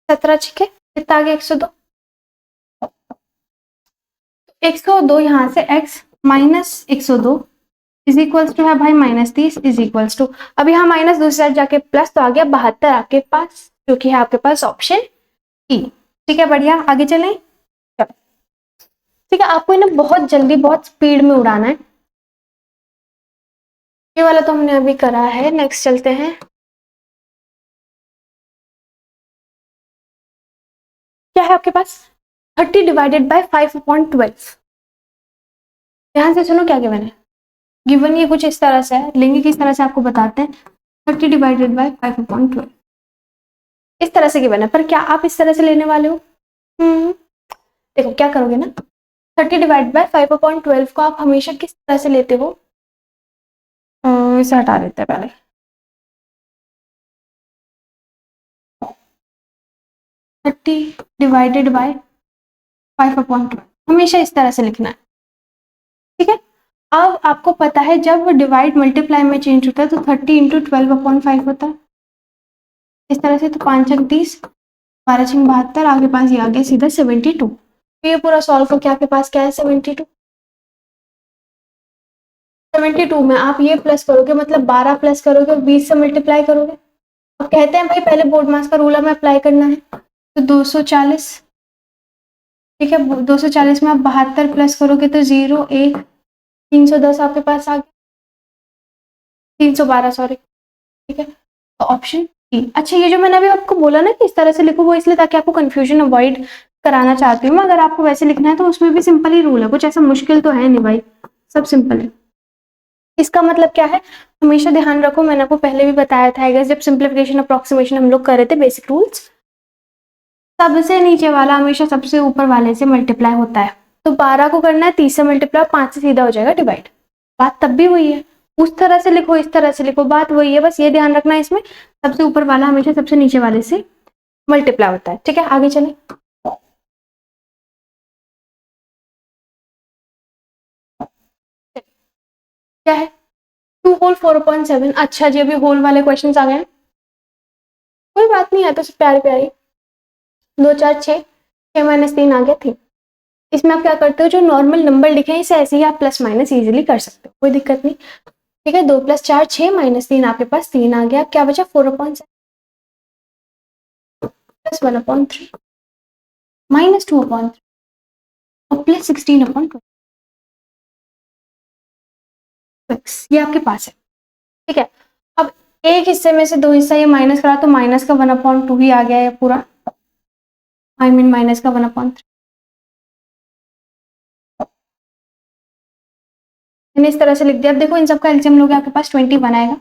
17 छिके कितना आ गया 102, 102 यहाँ से x minus 102 is equals to है भाई -30 इज इक्वल्स टू, अब यहाँ माइनस दूसरी साइड जाके प्लस, तो आ गया 72 आपके पास, जो कि है आपके पास ऑप्शन ई। ठीक है, बढ़िया, आगे चलें। ठीक है, आपको इन्हें बहुत जल्दी बहुत स्पीड में उड़ाना है, ये वाला तो हमने अभी करा है। नेक्स्ट चलते हैं, क्या है आपके पास 30 डिवाइडेड बाय 5/12। ध्यान से सुनो क्या गिवन है, गिवन ये कुछ इस तरह से है, लेंगे किस तरह से आपको बताते हैं। 30 डिवाइडेड बाय 5/12 इस तरह से गिवन है, पर क्या आप इस तरह से लेने वाले हो। देखो क्या करोगे ना, 30 डिवाइड बाय 5/12 को आप हमेशा किस तरह से लेते हो, इसे हटा देते हैं पहले। थर्टी डिवाइडेड बाय 5/12 हमेशा इस तरह से लिखना है। ठीक है, अब आपको पता है जब डिवाइड मल्टीप्लाई में चेंज होता है तो 30 इंटू 12/5 होता है इस तरह से, तो 5 छक 30, 12 छक 72, आपके पास ये आ गया सीधा 72। तो ये पूरा सॉल्व करके आपके पास क्या है 72। 72 में आप ये प्लस करोगे, मतलब 12 प्लस करोगे, 20 से मल्टीप्लाई करोगे। अब कहते हैं भाई पहले बोर्ड मास का रूल हमें अप्लाई करना है, तो 240। ठीक है, 240 में आप 72 प्लस करोगे तो 0 1 310 आपके पास आ गया, 312 सॉरी। ठीक है, तो ऑप्शन ई। अच्छा, ये जो मैंने अभी आपको बोला ना कि इस तरह से लिखो, वो इसलिए ताकि आपको कंफ्यूजन अवॉइड कराना चाहती हूँ। अगर आपको वैसे लिखना है तो उसमें भी सिंपल ही रूल है, कुछ ऐसा मुश्किल तो है नहीं भाई, सब सिंपल है। इसका मतलब क्या है, हमेशा ध्यान रखो, मैंने आपको पहले भी बताया था अगर जब सिंप्लीफिकेशन अप्रोक्सीमेशन हम लोग कर रहे थे बेसिक रूल्स, सबसे नीचे वाला हमेशा सबसे ऊपर वाले से मल्टीप्लाई होता है। तो 12 को करना है 30 से मल्टीप्लाई, 5 से सीधा हो जाएगा डिवाइड। बात तब भी वही है, उस तरह से लिखो इस तरह से लिखो, बात वही है, बस ये ध्यान रखना है इसमें सबसे ऊपर वाला हमेशा सबसे नीचे वाले से मल्टीप्लाई होता है। ठीक है, आगे चले। क्या है 2 होल 4/7। अच्छा जी, अभी होल वाले क्वेश्चन आ गए, कोई बात नहीं है तो प्यारी प्यारी, 2 4 6 6 - 3 आ गया 3। इसमें आप क्या करते हो, जो नॉर्मल नंबर लिखे हैं इसे ऐसे ही आप प्लस माइनस इजीली कर सकते हो, कोई दिक्कत नहीं। ठीक है, 2 + 4 6 - 3 आपके पास 3 आ गया। क्या बचा 4/7 प्लस 1/3 माइनस 2/3 और प्लस 16/26 ये आपके पास है। ठीक है, अब एक हिस्से में से दो हिस्सा ये माइनस करा तो माइनस का 1/2 ही आ गया है पूरा, आई मीन माइनस का 1/3। मैंने इस तरह से लिख दिया। अब देखो इन सबका एलसीएम लोगे आपके पास 21 आएगा।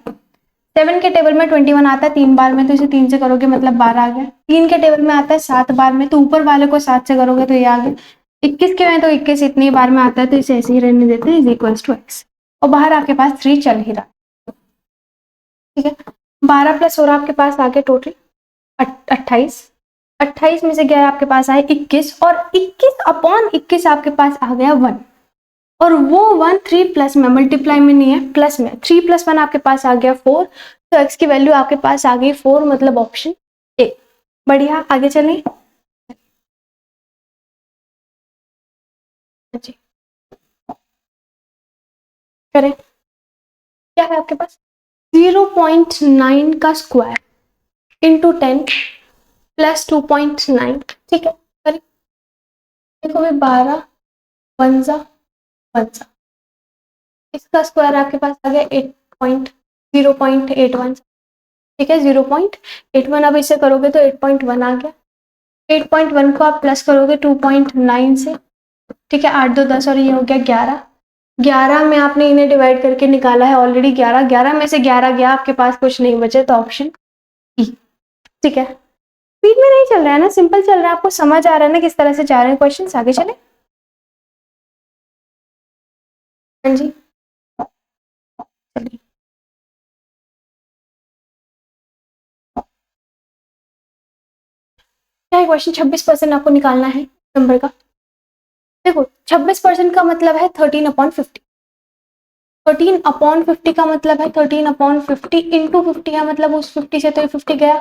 7 के टेबल में 21 आता है 3 बार में, तो इसे 3 से करोगे मतलब 12 आ गया। 3 के टेबल में आता है 7 बार में, तो ऊपर वाले को 7 से करोगे तो ये आ गया। 21 के में तो 21 इतनी बार में आता है, तो इसे ऐसे ही रहने देते हैं, = x। और बाहर आपके पास 3 चल ही रहा। ठीक है, 12 + 16 आपके पास आ गया टोटल 28। 28 में से गया आपके पास आए 21, और 21/21 आपके पास आ गया 1। और वो 1 3 प्लस में, मल्टीप्लाई में नहीं है, प्लस में। 3 + 1 आपके पास आ गया 4, तो x की वैल्यू आपके पास आ गई 4, मतलब ऑप्शन ए। बढ़िया, आगे चलें जी, करें। क्या है आपके पास 0.9 का स्क्वायर इंटू 10 प्लस 2.9। ठीक है, करें। देखो भाई 12 1 सा 1 सा, इसका स्क्वायर आपके पास आ गया 0.81। ठीक है, 0.81। अब इसे करोगे तो 8.1 आ गया। 8.1 को आप प्लस करोगे 2.9 से। ठीक है, 8 2 10 और ये हो गया 11। 11 में आपने इन्हें डिवाइड करके निकाला है ऑलरेडी 11। 11 में से 11 गया, आपके पास कुछ नहीं बचे, तो ऑप्शन ई। ठीक है, स्पीड में नहीं चल रहा है ना, सिंपल चल रहा है, आपको समझ आ रहा है ना किस तरह से जा रहे हैं क्वेश्चन। आगे चले। हाँ जी, चलिए। क्या है क्वेश्चन, 26% आपको निकालना है नंबर का। देखो 26% का मतलब है 13/50। 13/50 का मतलब है 13/50 इंटू 50 है, मतलब उस 50 से तो ये 50 गया,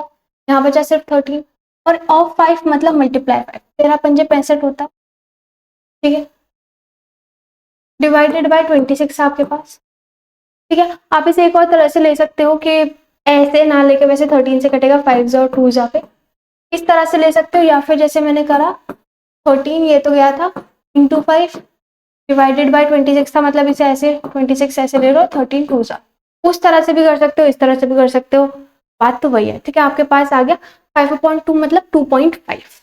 यहाँ बचा सिर्फ 13। और ऑफ 5 मतलब मल्टीप्लाई 5, 13 पंजे 65 होता है। ठीक है, डिवाइडेड बाय 26 आपके पास। ठीक है, आप इसे एक और तरह से ले सकते हो कि ऐसे ना लेके, वैसे 13 से कटेगा 5 और 2 जा पे, इस तरह से ले सकते हो, या फिर जैसे मैंने करा 13 ये तो गया था इंटू 5 डिवाइडेड बाय 26 था, मतलब इसे ऐसे 26 ऐसे ले लो, 13 2 जा। उस तरह से भी कर सकते हो, इस तरह से भी कर सकते हो, बात तो वही है। ठीक है, आपके पास आ गया 5/2 मतलब 2.5,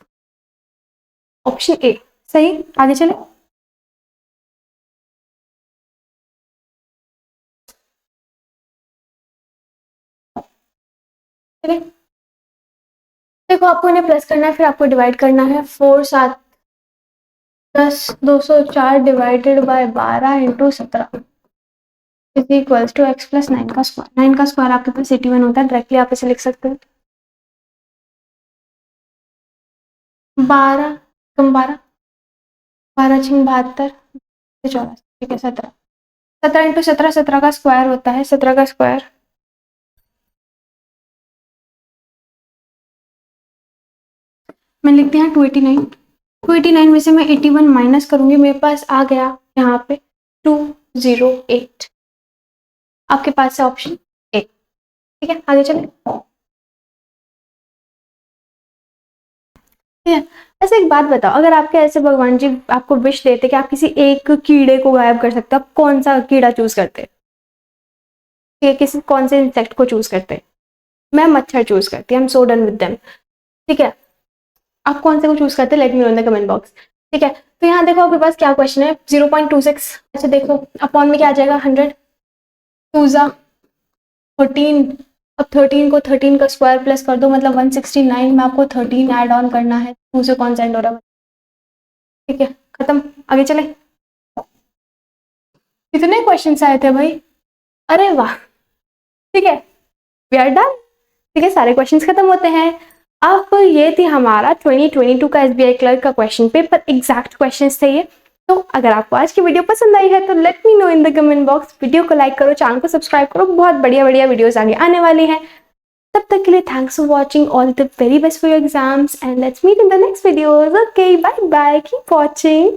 ऑप्शन ए सही। आगे चले। चलिए, देखो आपको इन्हें प्लस करना है, फिर आपको डिवाइड करना है। 4 7 10 204 divided by 12 into 17 is equals to x + 9 का स्क्वायर। 9 का स्क्वायर आपके पास 81 होता है, डायरेक्टली आप इसे लिख सकते हो 12 कम 12 12 6 72 84। ठीक है, 17 17 इंटू 17 17 का स्क्वायर होता है, 17 का स्क्वायर मैं लिखते हैं 289। 289 में से मैं 81 माइनस करूंगी, मेरे पास आ गया यहाँ पे 208। आपके पास है ऑप्शन ए। ठीक है, आगे चले। ठीक है, ऐसे एक बात बताओ, अगर आपके ऐसे भगवान जी आपको विश देते कि आप किसी एक कीड़े को गायब कर सकते हो, आप कौन सा कीड़ा चूज करते? ठीक है, किसी कौन से इंसेक्ट को चूज करते? मैं मच्छर चूज करती, I am so done with them. ठीक है, आप कौन से को चूज करते, let me know in the comment box. ठीक है, तो यहाँ देखो आपके पास क्या क्वेश्चन है, 0.26। अच्छा देखो अपॉन में क्या आ जाएगा 100, 2 ज़ा 13। अब 13 को 13 का स्क्वायर प्लस कर दो, मतलब 169 में आपको 13 ऐड ऑन करना है, 2 से कौन सा एंड हो रहा है। ठीक है, खत्म, आगे चले। कितने क्वेश्चन आए थे भाई, अरे वाह। ठीक है, वी आर डन। ठीक है, सारे क्वेश्चंस खत्म होते हैं। अब ये थी हमारा 2022 का एसबीआई क्लर्क का क्वेश्चन पेपर, एग्जैक्ट क्वेश्चंस थे ये। तो अगर आपको आज की वीडियो पसंद आई है तो let me know in the comment box. Video को लाइक करो, चैनल को सब्सक्राइब करो, बहुत बढ़िया बढ़िया वीडियोस आगे आने वाली हैं। तब तक के लिए thanks for watching, all the very best for your exams and let's meet in the next videos. Okay, bye bye, keep watching.